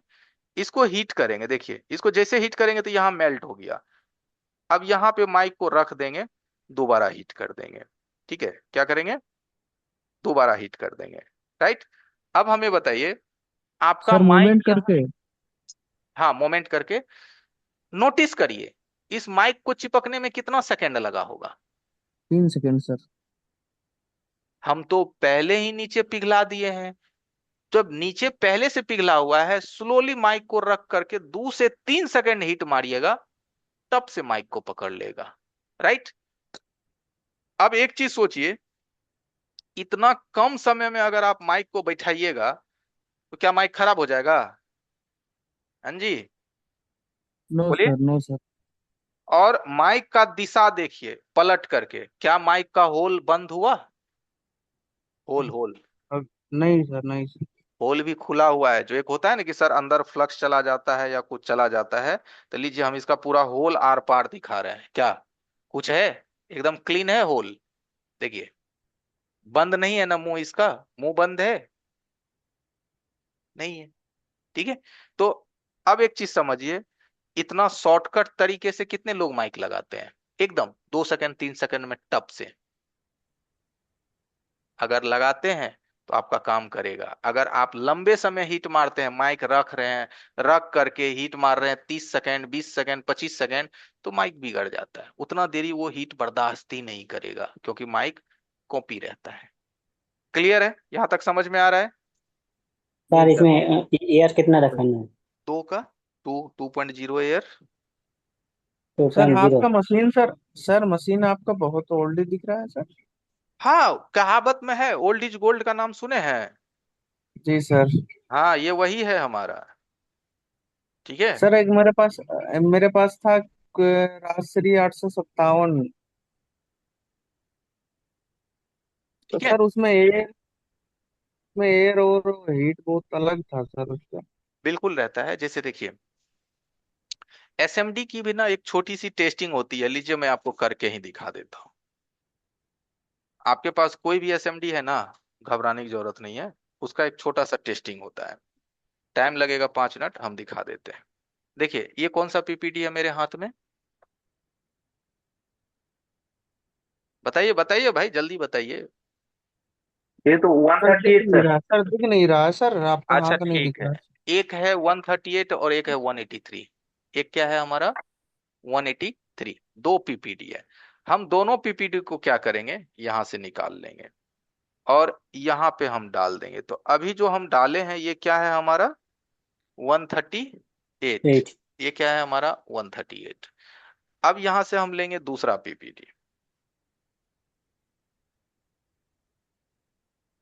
इसको हीट करेंगे। देखिए, इसको जैसे हीट करेंगे तो यहाँ मेल्ट हो गया। अब यहाँ पे माइक को रख देंगे, दोबारा हीट कर देंगे। ठीक है, क्या करेंगे, दोबारा हीट कर देंगे। राइट, अब हमें बताइए, आपका सर माइक मूवमेंट यहाँ, करके। हाँ मोमेंट करके, नोटिस करिए इस माइक को चिपकने में कितना सेकंड लगा होगा। 3 सेकंड सर। हम तो पहले ही नीचे पिघला दिए हैं। जब नीचे पहले से पिघला हुआ है, स्लोली माइक को रख करके 2 से 3 सेकंड हीट मारिएगा, तब से माइक को पकड़ लेगा। राइट, अब एक चीज सोचिए, इतना कम समय में अगर आप माइक को बैठाइएगा तो क्या माइक खराब हो जाएगा? हाँ जी, नो बोलिए। Sir, no sir. और माइक का दिशा देखिए पलट करके, क्या माइक का होल बंद हुआ? होल होल अब नहीं सर, नहीं सर। होल भी खुला हुआ है। जो एक होता है ना कि सर अंदर फ्लक्स चला जाता है या कुछ चला जाता है, तो लीजिए हम इसका पूरा होल आर पार दिखा रहे हैं। क्या कुछ है? एकदम क्लीन है होल। देखिए, बंद नहीं है ना मुंह, इसका मुंह बंद है नहीं है। ठीक है, तो अब एक चीज समझिए, इतना शॉर्टकट तरीके से कितने लोग माइक लगाते हैं? एकदम 2 सेकंड 3 सेकंड में टप से। अगर लगाते हैं तो आपका काम करेगा। अगर आप लंबे समय हीट मारते हैं, माइक रख रहे हैं, रख करके हीट मार रहे हैं 30 सेकंड 20 सेकंड 25 सेकंड, तो माइक बिगड़ जाता है। उतना देरी वो हीट बर्दाश्त ही नहीं करेगा, क्योंकि माइक कॉपी रहता है। क्लियर है? यहां तक समझ में आ रहा है? सर यस इसमें एयर कितना सर। रखना है? 2 2.0 air. Two sir point zero आपका मशीन सर, सर मशीन आपका बहुत ओल्ड दिख रहा है सर। हाँ, कहावत में है, ओल्ड इज गोल्ड का नाम सुने हैं? जी सर। हाँ, ये वही है हमारा। ठीक है, सर एक मेरे पास था राजश्री 857। तो ठीक है, सर उसमें एयर और हीट बहुत अलग था सर उसका। बिल्कुल रहता है। जैसे देखिए, एसएमडी की भी ना एक छोटी सी टेस्टिंग होती है। लीजिए, मैं आपको करके ही दिखा देता हूँ। आपके पास कोई भी एसएमडी है ना, घबराने की जरूरत नहीं है। उसका एक छोटा सा टेस्टिंग होता है। टाइम लगेगा 5 मिनट, हम दिखा देते हैं। देखिए, ये कौन सा पीपीटी है मेरे हाथ में? बताइए बताइए भाई, जल्दी बताइए। ये तो वन सर थर्टी दिख एट नहीं सर। रहा सर, दिख नहीं रहा है सर, आपका अच्छा हाथ नहीं ठीक दिख है, रहा। एक है 138 और एक है 183। एक क्या है हमारा? 183। दो पीपीटी है। हम दोनों पीपीटी को क्या करेंगे, यहां से निकाल लेंगे और यहाँ पे हम डाल देंगे। तो अभी जो हम डाले हैं ये क्या है हमारा? 138। एट। ये क्या है हमारा? 138। अब यहां से हम लेंगे दूसरा पीपीटी।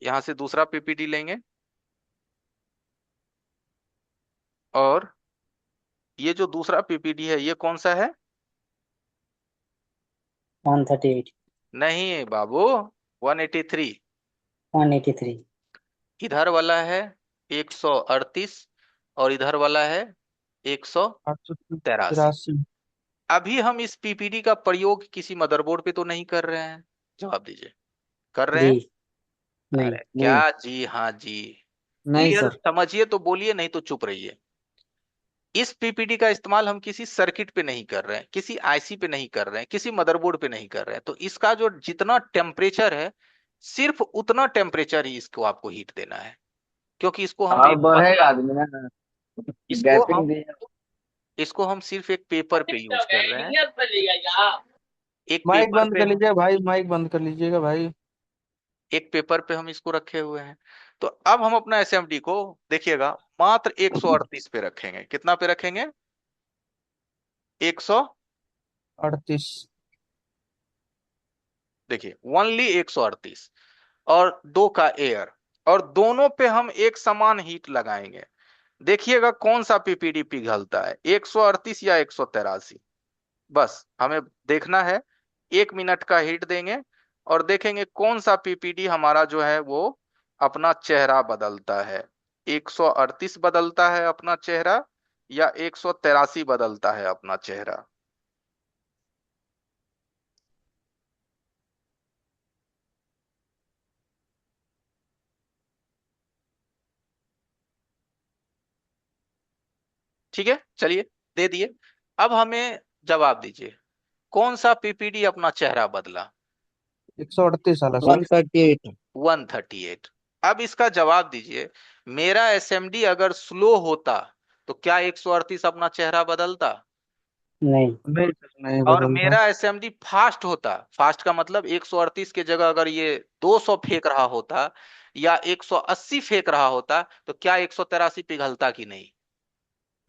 यहां से दूसरा पीपीटी लेंगे, और ये जो दूसरा पीपीटी है ये कौन सा है? 138। नहीं बाबू, 183। 183। इधर वाला है 138 और इधर वाला है 183। 883। अभी हम इस पीपीटी का प्रयोग किसी मदरबोर्ड पे तो नहीं कर रहे हैं? जवाब दीजिए, कर रहे जी हैं? नहीं। अरे क्या नहीं। जी, हाँ जी। नहीं क्लियर सर। समझिए तो बोलिए, नहीं तो चुप रहिए। इस पीपीटी का इस्तेमाल हम किसी सर्किट पे नहीं कर रहे हैं, किसी आईसी पे नहीं कर रहे हैं, किसी मदरबोर्ड पे नहीं कर रहे हैं। तो इसका जो जितना टेम्परेचर है, सिर्फ उतना टेम्परेचर ही इसको आपको हीट देना है। क्योंकि इसको हम और एक बढ़ेगा पतला, आदमी ना, इसको हम गैपिंग दिए। इसको हम सिर्फ एक पेपर पे यूज कर रहे हैं। एक माइक पेपर बंद पे कर हम लीजिए भाई, माइक बंद कर लीजिएगा भाई। एक पेपर पे हम इसको रखे हुए हैं। तो अब हम अपना एसएमडी को देखिएगा, मात्र 138 पे रखेंगे। कितना पे रखेंगे? 100। 38। देखिए, ओनली 138, और दो का एयर, और दोनों पे हम एक समान हीट लगाएंगे। देखिएगा कौन सा पीपीडी पिघलता है, 138 या 183। बस हमें देखना है, 1 मिनट का हिट देंगे और देखेंगे कौन सा पीपीडी हमारा जो है वो अपना चेहरा बदलता है। 138 बदलता है अपना चेहरा या 183 बदलता है अपना चेहरा। ठीक है, चलिए दे दिए। अब हमें जवाब दीजिए, कौन सा पीपीडी अपना चेहरा बदला? 138 वाला सर। 138। 138। अब इसका जवाब दीजिए, मेरा एसएमडी अगर स्लो होता तो क्या 138 अपना चेहरा बदलता? नहीं। नहीं सर, नहीं और बदलता। मेरा एसएमडी फास्ट होता, फास्ट का मतलब 138 की जगह अगर ये 200 फेंक रहा होता या 180 फेंक रहा होता तो क्या 183 पिघलता कि नहीं?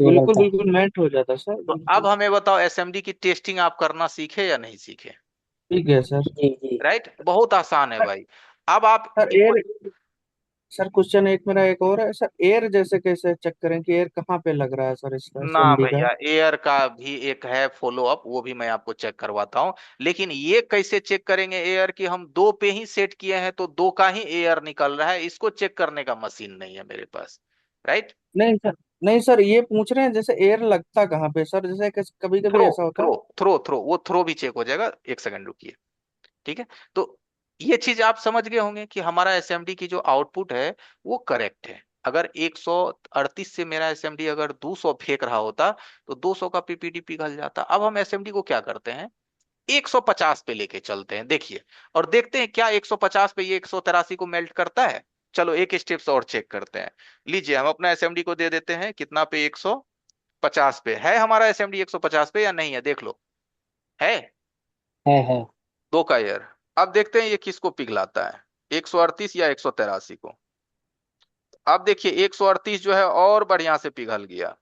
बिल्कुल पिघलता। बिल्कुल मेल्ट हो जाता सर, तो अब बिल्कुल। हमें बताओ, एसएमडी की टेस्टिंग आप करना सीखे या नहीं सीखे? ठीक है सर। जी जी। राइट, बहुत आसान है भाई। अब आप सर एक, एयर, सर क्वेश्चन एक मेरा एक और है सर, एयर जैसे कैसे चेक करें कि एयर कहाँ पे लग रहा है सर इसका ना एसएमडी का? भैया, एयर का भी एक है फॉलो अप, वो भी मैं आपको चेक करवाता हूँ। लेकिन ये कैसे चेक करेंगे एयर की, हम दो पे ही सेट किए हैं तो दो का ही एयर निकल रहा है, इसको चेक करने का मशीन नहीं है मेरे पास। राइट। नहीं सर, नहीं सर, ये पूछ रहे हैं जैसे एयर लगता कहाँ पे सर, जैसे कभी कभी थ्रो ऐसा होता थ्रो है। थ्रो थ्रो वो थ्रो भी चेक हो जाएगा, 1 सेकंड रुकिए। ठीक है, तो ये चीज आप समझ गए होंगे कि हमारा एसएमडी की जो आउटपुट है वो करेक्ट है। अगर 138 से मेरा एसएमडी अगर 200 फेंक रहा होता तो 200 का पीपीडी पिघल जाता। अब हम एसएमडी को क्या करते हैं, 150 पे लेके चलते हैं, देखिए, और देखते हैं क्या 150 पे ये 183 को मेल्ट करता है। चलो एक स्टेप और चेक करते हैं। लीजिए, हम अपना एसएमडी को दे देते हैं कितना पे, 150 पे है हमारा एसएमडी, 150 पे या नहीं है, देख लो। है है। दो का ईयर। अब देखते हैं ये किसको पिघलाता है, 138 या 183 को। अब देखिए 138 जो है और बढ़िया से पिघल गया।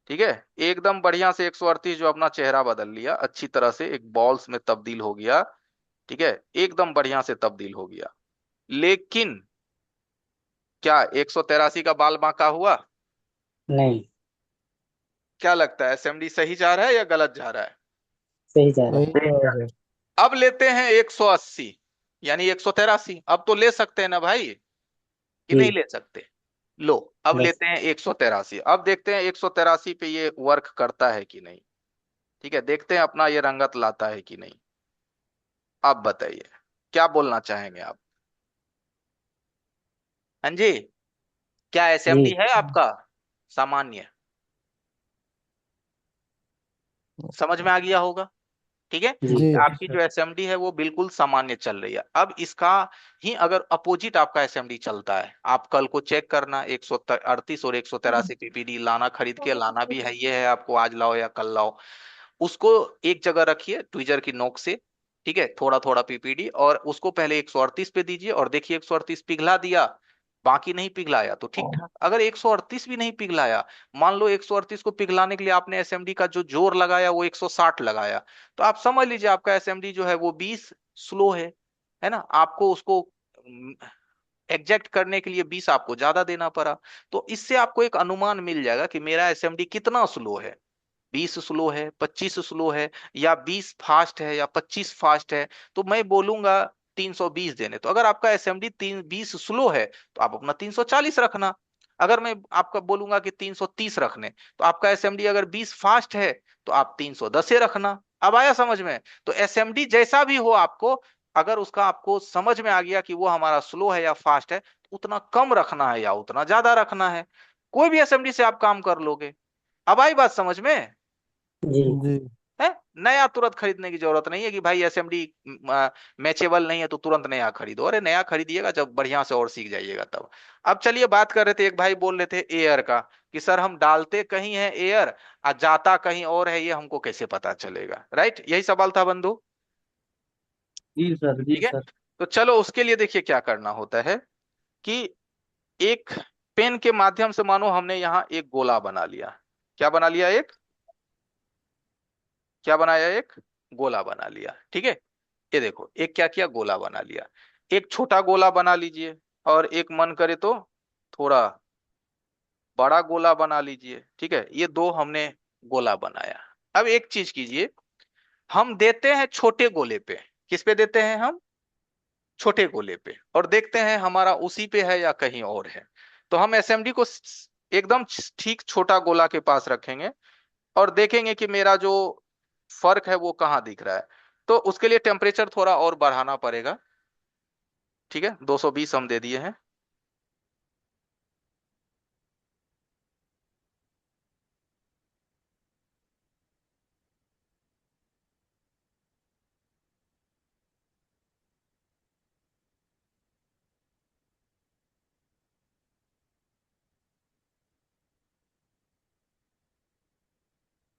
ठीक है, एकदम बढ़िया से 138 जो अपना चेहरा बदल लिया, अच्छी तरह से एक बॉल्स में तब्दील हो गया। ठीक है, एकदम बढ़िया से तब्दील हो गया। लेकिन क्या 183 का बाल बांका हुआ? नहीं। क्या लगता है, एसएमडी सही जा रहा है या गलत जा रहा है? सही जा रहा सही है। है सर। अब लेते हैं 180 यानी 183, अब तो ले सकते हैं ना भाई, कि नहीं जी। ले सकते? लो, अब यस। लेते हैं 183, अब देखते हैं 183 पे ये वर्क करता है कि नहीं। ठीक है, देखते हैं अपना ये रंगत लाता है कि नहीं। आप बताइए, क्या बोलना चाहेंगे आप? हाँ जी, क्या जी एसएमडी है आपका सामान्य? समझ में आ गया होगा। ठीक है, जी। जी आपकी जो एसएमडी है वो बिल्कुल सामान्य चल रही है। अब इसका ही अगर अपोजिट आपका एसएमडी चलता है, आप कल को चेक करना, 138 और 183 पीपीडी लाना, खरीद के लाना भी है, ये है आपको, आज लाओ या कल लाओ। उसको एक जगह रखिए ट्विजर की नोक से। ठीक है, थोड़ा थोड़ा पीपीडी, और उसको पहले 138 पे दीजिए और देखिए 138 पिघला दिया, बाकी नहीं पिघलाया तो ठीक ठाक। अगर 138 भी नहीं पिघलाया, मान लो 138 को पिघलाने के लिए आपने एसएमडी का जो जोर लगाया वो 160 लगाया, तो आप समझ लीजिए आपका एसएमडी जो है वो 20 स्लो है ना। आपको उसको एग्जैक्ट करने के लिए 20 आपको ज्यादा देना पड़ा। तो इससे आपको एक अनुमान मिल जाएगा कि मेरा एसएमडी कितना स्लो है, 20 स्लो है, 25 स्लो है, या 20 फास्ट है, या 25 फास्ट है। तो मैं बोलूंगा 320 देने। तो अगर आपका एसएमडी 20 स्लो है तो आप अपना 340 रखना। अगर मैं आपका बोलूंगा कि 330 रखने, तो आपका एसएमडी अगर 20 फास्ट है तो आप 310 रखना। अब आया समझ में? तो एसएमडी जैसा भी हो आपको, अगर उसका आपको समझ में आ गया कि वो हमारा स्लो है या फास्ट है, तो उतना कम रखना है या उतना ज्यादा रखना है। कोई भी एसएमडी से आप काम कर लोगे। अब आई बात समझ में? जी। जी। है, नया तुरंत खरीदने की जरूरत नहीं है कि भाई एसएमडी मैचेबल नहीं है तो तुरंत नया खरीदो। अरे नया खरीदिएगा जब बढ़िया से और सीख जाइएगा तब। अब चलिए बात कर रहे थे, एक भाई बोल रहे थे एयर का, कि सर हम डालते कहीं है एयर और जाता कहीं और है, ये हमको कैसे पता चलेगा? राइट, यही सवाल था बंधु। जी सर, जी ठीक है, सर। तो चलो उसके लिए देखिए क्या करना होता है कि एक पेन के माध्यम से, मानो हमने यहाँ एक गोला बना लिया। क्या बना लिया? एक क्या बनाया? एक गोला बना लिया। ठीक है, ये देखो एक क्या किया, गोला बना लिया। एक छोटा गोला बना लीजिए और एक मन करे तो थोड़ा बड़ा गोला बना लीजिए, ठीक है, ये दो हमने गोला बनाया। अब एक चीज कीजिए, हम देते हैं छोटे गोले पे। किस पे देते हैं हम? छोटे गोले पे, और देखते हैं हमारा उसी पे है या कहीं और है। तो हम एसएमडी को एकदम ठीक छोटा गोला के पास रखेंगे और देखेंगे कि मेरा जो फर्क है वो कहाँ दिख रहा है। तो उसके लिए टेम्परेचर थोड़ा और बढ़ाना पड़ेगा, ठीक है, 220 हम दे दिए हैं।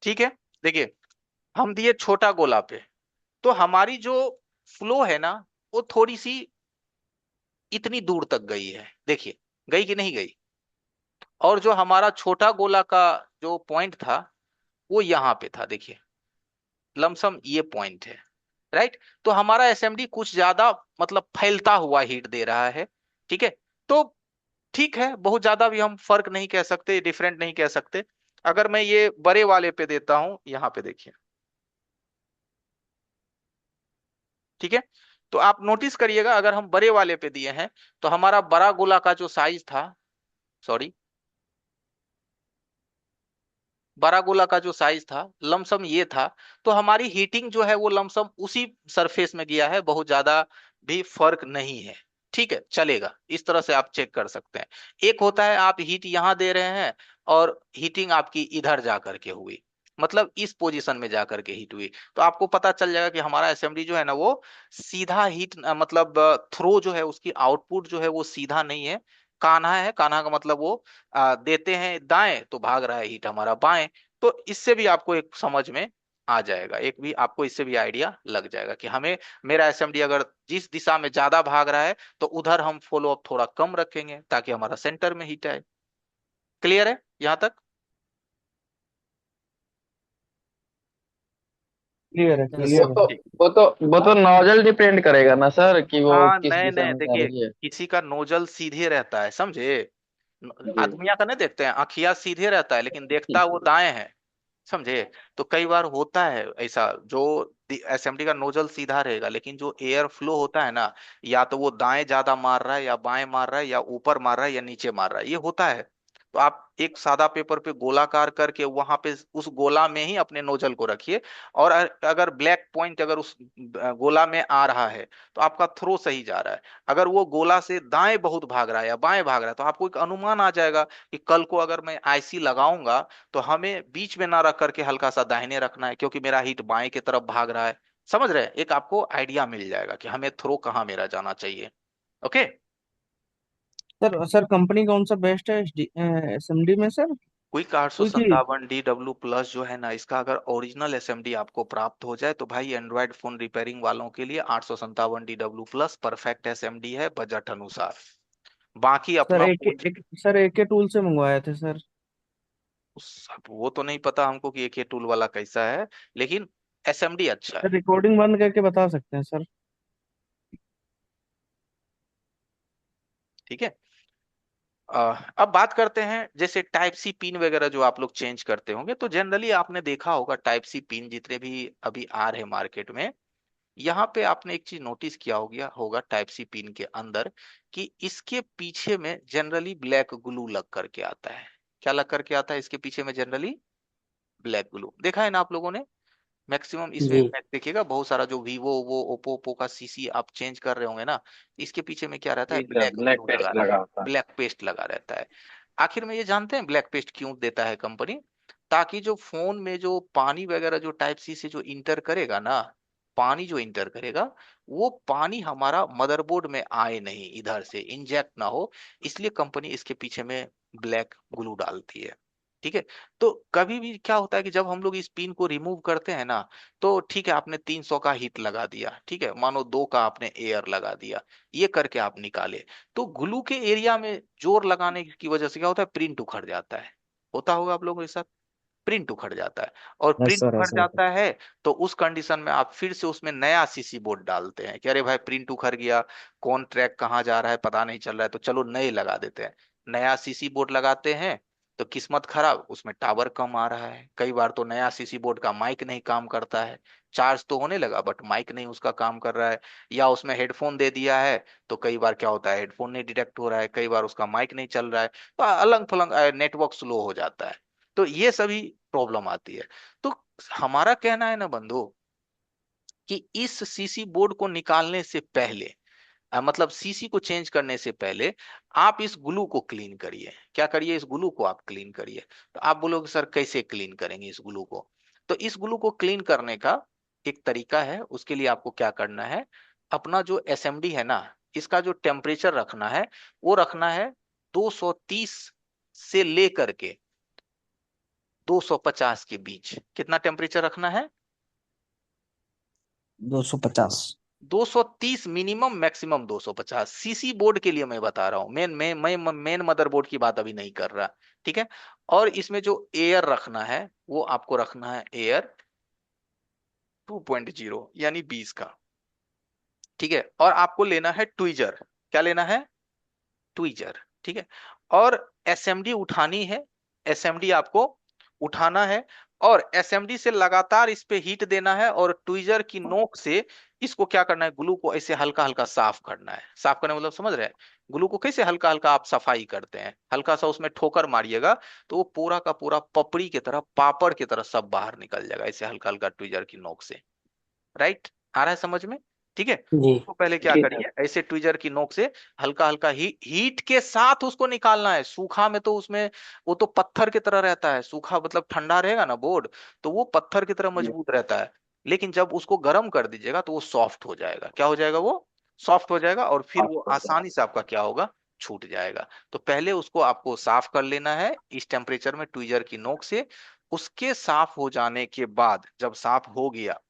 ठीक है, देखिए हम दिए छोटा गोला पे, तो हमारी जो फ्लो है ना वो थोड़ी सी इतनी दूर तक गई है, देखिए, गई कि नहीं गई। और जो हमारा छोटा गोला का जो पॉइंट था वो यहाँ पे था, देखिए, लमसम ये पॉइंट है, राइट। तो हमारा एसएमडी कुछ ज्यादा मतलब फैलता हुआ हीट दे रहा है, ठीक है। तो ठीक है, बहुत ज्यादा भी हम फर्क नहीं कह सकते, डिफरेंट नहीं कह सकते। अगर मैं ये बड़े वाले पे देता हूं, यहाँ पे देखिए, ठीक है। तो आप नोटिस करिएगा, अगर हम बड़े वाले पे दिए हैं तो हमारा बड़ा गोला का जो साइज था, सॉरी, बड़ा गोला का जो साइज था लमसम ये था। तो हमारी हीटिंग जो है वो लमसम उसी सरफेस में गया है, बहुत ज्यादा भी फर्क नहीं है, ठीक है, चलेगा। इस तरह से आप चेक कर सकते हैं। एक होता है आप हीट यहां दे रहे हैं और हीटिंग आपकी इधर जा करके हुई, मतलब इस पोजीशन में जा करके हीट हुई, तो आपको पता चल जाएगा कि हमारा असेंबली जो है ना वो सीधा हीट मतलब थ्रो जो है उसकी आउटपुट जो है वो सीधा नहीं है, कान्हा है। कान्हा का मतलब वो देते हैं दाएं तो भाग रहा है हीट हमारा बाएं। तो इससे भी आपको एक समझ में आ जाएगा, एक भी आपको इससे भी आइडिया लग जाएगा कि हमें मेरा एसएमडी अगर जिस दिशा में ज्यादा भाग रहा है तो उधर हम फॉलो अप थोड़ा कम रखेंगे ताकि हमारा सेंटर में हीट आए। क्लियर है यहां तक? क्लियर है, यस क्लियर सर। है। ठीक। वो तो नॉजल डिपेंड करेगा ना सर, कि वो हाँ, किस नहीं दिशा नहीं, में जा देखिए, रही है। किसी का नोजल सीधे रहता है, समझे। जी। आदमिया का नहीं देखते हैं, आखिया सीधे रहता है लेकिन देखता वो दाएं है, समझे। तो कई बार होता है ऐसा, जो एसएमडी का नोजल सीधा रहेगा लेकिन जो एयर फ्लो होता है ना, या तो वो दाएं ज्यादा मार रहा है या बाएं मार रहा है या ऊपर मार रहा है या नीचे मार रहा है, ये होता है। तो आप एक सादा पेपर पे गोलाकार करके वहां पे उस गोला में ही अपने नोजल को रखिए, और अगर ब्लैक पॉइंट अगर उस गोला में आ रहा है तो आपका थ्रो सही जा रहा है। अगर वो गोला से दाएं बहुत भाग रहा है या बाएं भाग रहा है तो आपको एक अनुमान आ जाएगा कि कल को अगर मैं आईसी लगाऊंगा तो हमें बीच में ना रख करके हल्का सा दाहिने रखना है, क्योंकि मेरा हीट बाएं की तरफ भाग रहा है। समझ रहे हैं? एक आपको आइडिया मिल जाएगा कि हमें थ्रो कहाँ मेरा जाना चाहिए। ओके। सर कंपनी कौन सा बेस्ट है एसएमडी में सर? क्विक आठ सौ क्योंकि संतावन डी डब्ल्यू प्लस जो है ना, इसका अगर ओरिजिनल एसएमडी आपको प्राप्त हो जाए तो भाई एंड्रॉयड फोन रिपेयरिंग वालों के लिए 857 D W plus perfect SMD है बजट अनुसार। बाकी सर अपना पूंजी, सर एके टूल से मंगवाए थे सर। अब वो तो नहीं पता हमको कि एक ये टूल वाला कैसा है, लेकिन एसएमडी अच्छा सर है। रिकॉर्डिंग बंद करके बता सकते हैं सर। ठीक है। अब बात करते हैं जैसे टाइप सी पिन वगैरह जो आप लोग चेंज करते होंगे, तो जनरली आपने देखा होगा टाइप सी पिन जितने भी अभी आ रहे हैं मार्केट में, यहाँ पे आपने एक चीज नोटिस किया हो गया होगा टाइप सी पिन के अंदर, कि इसके पीछे में जनरली ब्लैक ग्लू लग करके आता है। क्या लग करके आता है इसके पीछे में? Generally black glue. देखा है ना आप लोगों ने? मैक्सिमम इसमें जी। देखिएगा, बहुत सारा जो वीवो वो ओप्पो ओप्पो का सीसी आप चेंज कर रहे होंगे ना, इसके पीछे में क्या रहता है? जी सर, ब्लैक ब्लैक ग्लू लगा पेस्ट रहता लगा है, होता है। ब्लैक पेस्ट लगा रहता है। आखिर में ये जानते हैं ब्लैक पेस्ट क्यों देता है कंपनी? ताकि जो फोन में जो पानी वगैरह जो टाइप सी से जो इंटर करेगा ना, पानी जो इंटर करेगा, वो पानी हमारा मदरबोर्ड में आए नहीं, इधर से इंजेक्ट ना हो, इसलिए कंपनी इसके पीछे में ब्लैक ग्लू डालती है। ठीक है। तो कभी भी क्या होता है कि जब हम लोग इस पिन को रिमूव करते हैं ना, तो ठीक है, आपने 300 का हीट लगा दिया, ठीक है, मानो 2 का आपने एयर लगा दिया, ये करके आप निकाले, तो ग्लू के एरिया में जोर लगाने की वजह से क्या होता है? प्रिंट उखड़ जाता है। होता होगा आप लोगों के साथ, प्रिंट उखड़ जाता है। और यस प्रिंट सर, उखड़ ऐसा होता जाता है तो उस कंडीशन में आप फिर से उसमें नया सीसी बोर्ड डालते हैं कि अरे भाई प्रिंट उखड़ गया, कौन ट्रैक कहाँ जा रहा है पता नहीं चल रहा है, तो चलो नए लगा देते हैं। नया सीसी बोर्ड लगाते हैं, तो किस्मत खराब, उसमें टावर कम आ रहा है। कई बार तो नया सीसी बोर्ड का माइक नहीं काम करता है, चार्ज तो होने लगा बट माइक नहीं उसका काम कर रहा है। या उसमें हेडफोन दे दिया है, तो कई बार क्या होता है हेडफोन नहीं डिटेक्ट हो रहा है, कई बार उसका माइक नहीं चल रहा है, तो अलग थलग नेटवर्क स्लो हो जाता है। तो ये सभी प्रॉब्लम आती है। तो हमारा कहना है ना बंधु, कि इस सीसी बोर्ड को निकालने से पहले, मतलब सीसी को चेंज करने से पहले आप इस ग्लू को क्लीन करिए। क्या करिए? इस ग्लू को आप क्लीन करिए। तो आप बोलोगे सर कैसे क्लीन करेंगे इस ग्लू को? तो इस ग्लू को क्लीन करने का एक तरीका है। उसके लिए आपको क्या करना है, अपना जो एसएमडी है ना, इसका जो टेम्परेचर रखना है वो रखना है 230 से लेकर के 250 के बीच। कितना टेम्परेचर रखना है? 250। 230 मिनिमम, मैक्सिमम 250। सीसी बोर्ड के लिए मैं बता रहा हूं, मेन मदरबोर्ड की बात अभी नहीं कर रहा। ठीक है। और इसमें जो एयर रखना है वो आपको रखना है एयर 2.0 यानी 20 का। ठीक है। और आपको लेना है ट्वीजर। क्या लेना है? ट्वीजर। ठीक है। और एसएमडी उठानी है, एसएमडी आपको उठाना है, और एसएमडी से लगातार इस पे हीट देना है, और ट्वीजर की नोक से इसको क्या करना है, ग्लू को ऐसे हल्का हल्का साफ करना है। साफ करने मतलब समझ रहे हैं? ग्लू को कैसे हल्का हल्का आप सफाई करते हैं, हल्का सा उसमें ठोकर मारिएगा तो वो पूरा का पूरा पपड़ी की तरह, पापड़ की तरह सब बाहर निकल जाएगा, ऐसे हल्का हल्का ट्वीजर की नोक से। राइट? आ रहा है समझ में? ठीक है। जी। उसको पहले क्या करिए, ऐसे ट्विजर की नोक से हल्का हल्का हीट के साथ उसको निकालना है। सूखा में तो उसमें वो तो पत्थर की तरह रहता है, सूखा मतलब ठंडा रहेगा ना बोर्ड, तो वो पत्थर की तरह मजबूत रहता है। लेकिन जब उसको गर्म कर दीजिएगा तो वो सॉफ्ट हो जाएगा। क्या हो जाएगा? वो सॉफ्ट हो जाएगा, और फिर वो आसानी से आपका क्या होगा, छूट जाएगा। तो पहले उसको आपको साफ कर लेना है इस टेम्परेचर में ट्विजर की नोक से। उसके साफ हो जाने के बाद, जब साफ हो गया,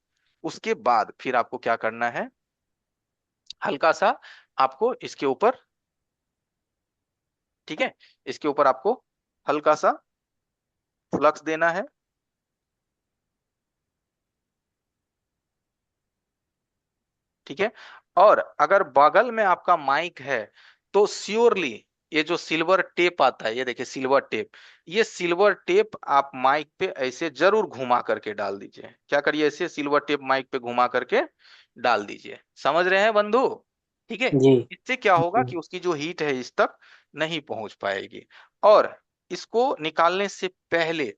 उसके बाद फिर आपको क्या करना है, हल्का सा आपको इसके ऊपर, ठीक है, इसके ऊपर आपको हल्का सा फ्लक्स देना है। ठीक है। और अगर बगल में आपका माइक है तो श्योरली ये जो सिल्वर टेप आता है, ये देखिए सिल्वर टेप, ये सिल्वर टेप आप माइक पे ऐसे जरूर घुमा करके डाल दीजिए। क्या करिए, ऐसे सिल्वर टेप माइक पे घुमा करके डाल दीजिए। समझ रहे हैं बंधु? ठीक है। जी। इससे क्या होगा जी। कि उसकी जो हीट है इस तक नहीं पहुंच पाएगी। और इसको निकालने से पहले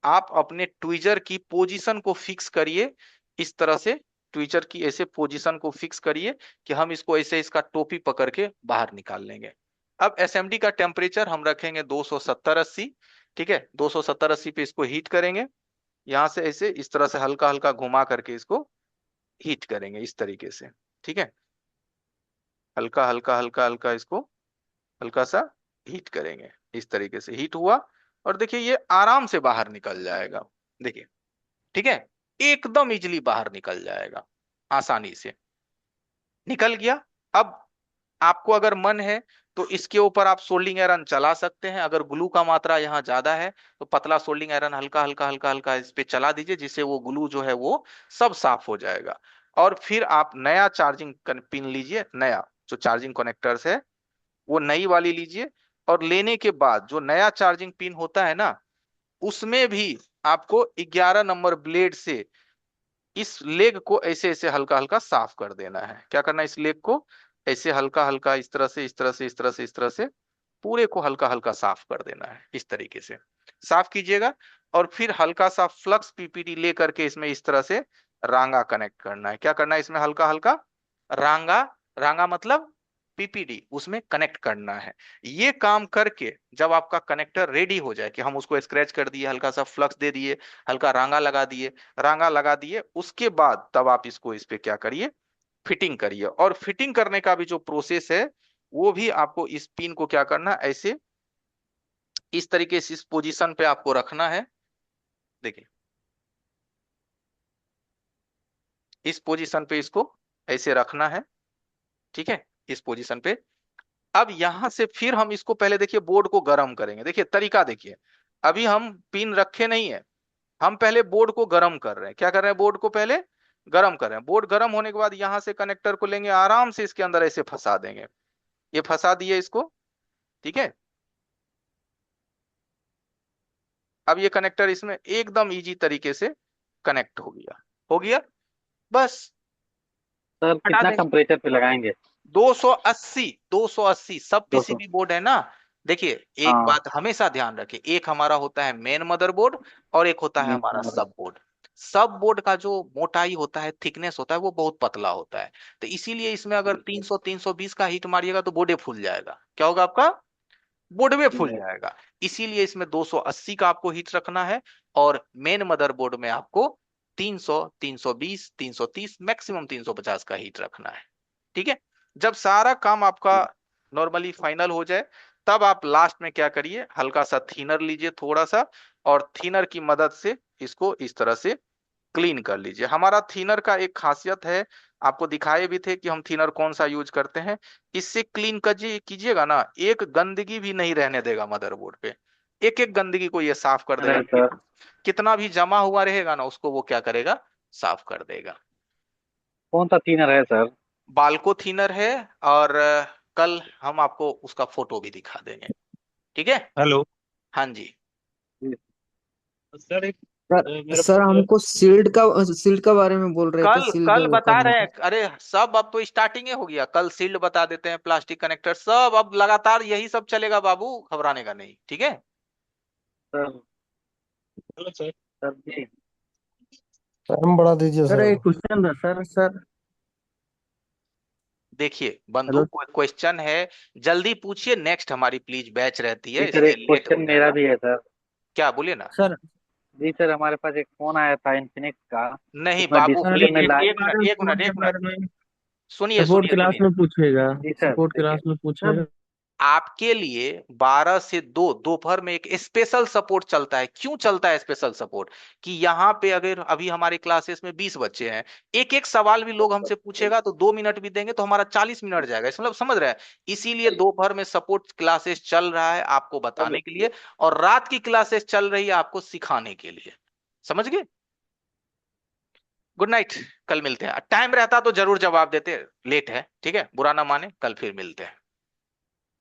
आप अपने ट्विजर की पोजीशन को फिक्स करिए इस तरह से। ट्विजर की ऐसे पोजीशन को फिक्स करिए कि हम इसको ऐसे इसका टोपी पकड़ के बाहर निकाल लेंगे। अब एसएमडी का टेम्परेचर हम रखेंगे 270-80। ठीक है। 270-80 पे इसको हीट करेंगे, यहां से ऐसे इस तरह से हल्का हल्का घुमा करके इसको हीट करेंगे इस तरीके से। ठीक है। हल्का हल्का हल्का हल्का इसको हल्का सा हीट करेंगे, इस तरीके से हीट हुआ, और देखिए ये आराम से बाहर निकल जाएगा। देखिए, ठीक है, एकदम इजीली बाहर निकल जाएगा, आसानी से निकल गया। अब आपको अगर मन है तो इसके ऊपर आप सोल्डिंग आयरन चला सकते हैं। अगर ग्लू का मात्रा यहाँ ज्यादा है तो पतला सोल्डिंग आयरन हल्का हल्का हल्का हल्का इस पे चला दीजिए, जिससे वो ग्लू जो है वो सब साफ हो जाएगा। और फिर आप नया चार्जिंग पिन लीजिए, नया जो चार्जिंग कनेक्टर्स है वो नई वाली लीजिए। और लेने के बाद जो नया चार्जिंग पिन होता है ना, उसमें भी आपको 11 नंबर ब्लेड से इस लेग को ऐसे ऐसे हल्का हल्का साफ कर देना है। क्या करना है, इस लेग को ऐसे हल्का हल्का इस तरह से इस तरह से इस तरह से इस तरह से पूरे को हल्का हल्का साफ कर देना है, इस तरीके से साफ कीजिएगा। और फिर हल्का सा फ्लक्स पीपीटी ले करके इसमें इस तरह से रांगा कनेक्ट करना है। क्या करना है, इसमें हल्का हल्का रांगा, रांगा मतलब पीपीडी, उसमें कनेक्ट करना है। ये काम करके जब आपका कनेक्टर रेडी हो जाए, कि हम उसको स्क्रैच कर दिए, हल्का सा फ्लक्स दे दिए, हल्का रांगा लगा दिए, रांगा लगा दिए, उसके बाद तब आप इसको इस पे क्या करिए, फिटिंग करिए। और फिटिंग करने का भी जो प्रोसेस है वो भी आपको इस पिन को क्या करना है, ऐसे इस तरीके से इस पोजीशन पे आपको रखना है। देखिए, इस पोजीशन पे इसको ऐसे रखना है। ठीक है। इस पोजीशन पे अब यहां से फिर हम इसको पहले देखिए बोर्ड को गर्म करेंगे। देखिए तरीका देखिए, अभी हम पिन रखे नहीं है, हम पहले बोर्ड को गर्म कर रहे हैं। क्या कर रहे हैं, बोर्ड को पहले गर्म कर रहे हैं। बोर्ड गर्म होने के बाद यहां से कनेक्टर को लेंगे, आराम से इसके अंदर ऐसे फंसा देंगे। ये फंसा दिए इसको। ठीक है। अब ये कनेक्टर इसमें एकदम इजी तरीके से कनेक्ट हो गया बस सर हटा कितना देंगे। टेम्परेचर पे लगाएंगे? 280 सब 200। पीसीबी बोर्ड है ना। देखिए एक हाँ। बात हमेशा ध्यान रखें, एक हमारा होता है मेन मदरबोर्ड और एक होता है हमारा सब बोर्ड। सब बोर्ड का जो मोटाई होता है, थिकनेस होता है, वो बहुत पतला होता है। तो इसीलिए इसमें अगर 300 320 का हीट मारिएगा तो बोर्डे फूल जाएगा। क्या होगा आपका? बोर्ड फूल जाएगा। इसीलिए इसमें 280 का आपको हीट रखना है और मेन मदरबोर्ड में आपको 300 320 330 मैक्सिमम 350 का हीट रखना है। ठीक है। जब सारा काम आपका नॉर्मली फाइनल हो जाए तब आप लास्ट में क्या करिए, हल्का सा थीनर लीजिए थोड़ा सा, और थीनर की मदद से इसको इस तरह से क्लीन कर लीजिए। हमारा थीनर का एक खासियत है, आपको दिखाए भी थे कि हम थीनर कौन सा यूज करते हैं। इससे क्लीन कीजिएगा ना, एक गंदगी भी नहीं रहने देगा मदरबोर्ड पे। एक एक गंदगी को ये साफ कर देगा। अरे सर। कितना भी जमा हुआ रहेगा ना उसको वो क्या करेगा, साफ कर देगा। कौन सा थिनर है सर? बाल्को थीनर है। और कल हम आपको उसका फोटो भी दिखा देंगे। ठीक है। हेलो हाँ जी। सर। एक सर मेरा सर हमको सील्ड का बारे में बोल रहे थे, कल सील्ड कल बता करने रहे का। हैं, अरे सब अब तो स्टार्टिंग हो गया। कल सील्ड बता देते हैं, प्लास्टिक कनेक्टर सब, अब लगातार यही सब चलेगा बाबू, घबराने का नहीं। ठीक है। सर। Hello sir. सर जी। टाइम बढ़ा दीजिए सर सर। एक क्वेश्चन था सर। देखिए बंधु, हेलो। कोई क्वेश्चन है जल्दी पूछिए, नेक्स्ट हमारी प्लीज बैच रहती जी है सर, इसलिए एक लेट हो क्वेश्चन मेरा जाएगा। भी है सर। क्या बोलिए ना। सर जी सर, हमारे पास एक फोन आया था इन्फिनिक्स का। नहीं उसमें बाबू सर डिस्प्ले अभी प्लीज में एक लाइट। एक मिनट बार एक मिनट फोन के एक मिनट, बारे में सुनिए सपोर्ट सुनिए क्लास सुनिए। में पूछेगा। जी सर, सपोर्ट देखिए। क्लास में सर पूछेगा। आपके लिए 12 से 2 दोपहर में एक स्पेशल सपोर्ट चलता है। क्यों चलता है स्पेशल सपोर्ट? कि यहाँ पे अगर अभी हमारे क्लासेस में 20 बच्चे हैं, एक एक सवाल भी लोग हमसे पूछेगा तो 2 मिनट भी देंगे तो हमारा 40 मिनट जाएगा। इस मतलब समझ रहे हैं। इसीलिए दोपहर में सपोर्ट क्लासेस चल रहा है आपको बताने के लिए, और रात की क्लासेस चल रही है आपको सिखाने के लिए। समझ गए। Good night. कल मिलते हैं। टाइम रहता तो जरूर जवाब देते, लेट है ठीक है, बुरा ना माने, कल फिर मिलते हैं।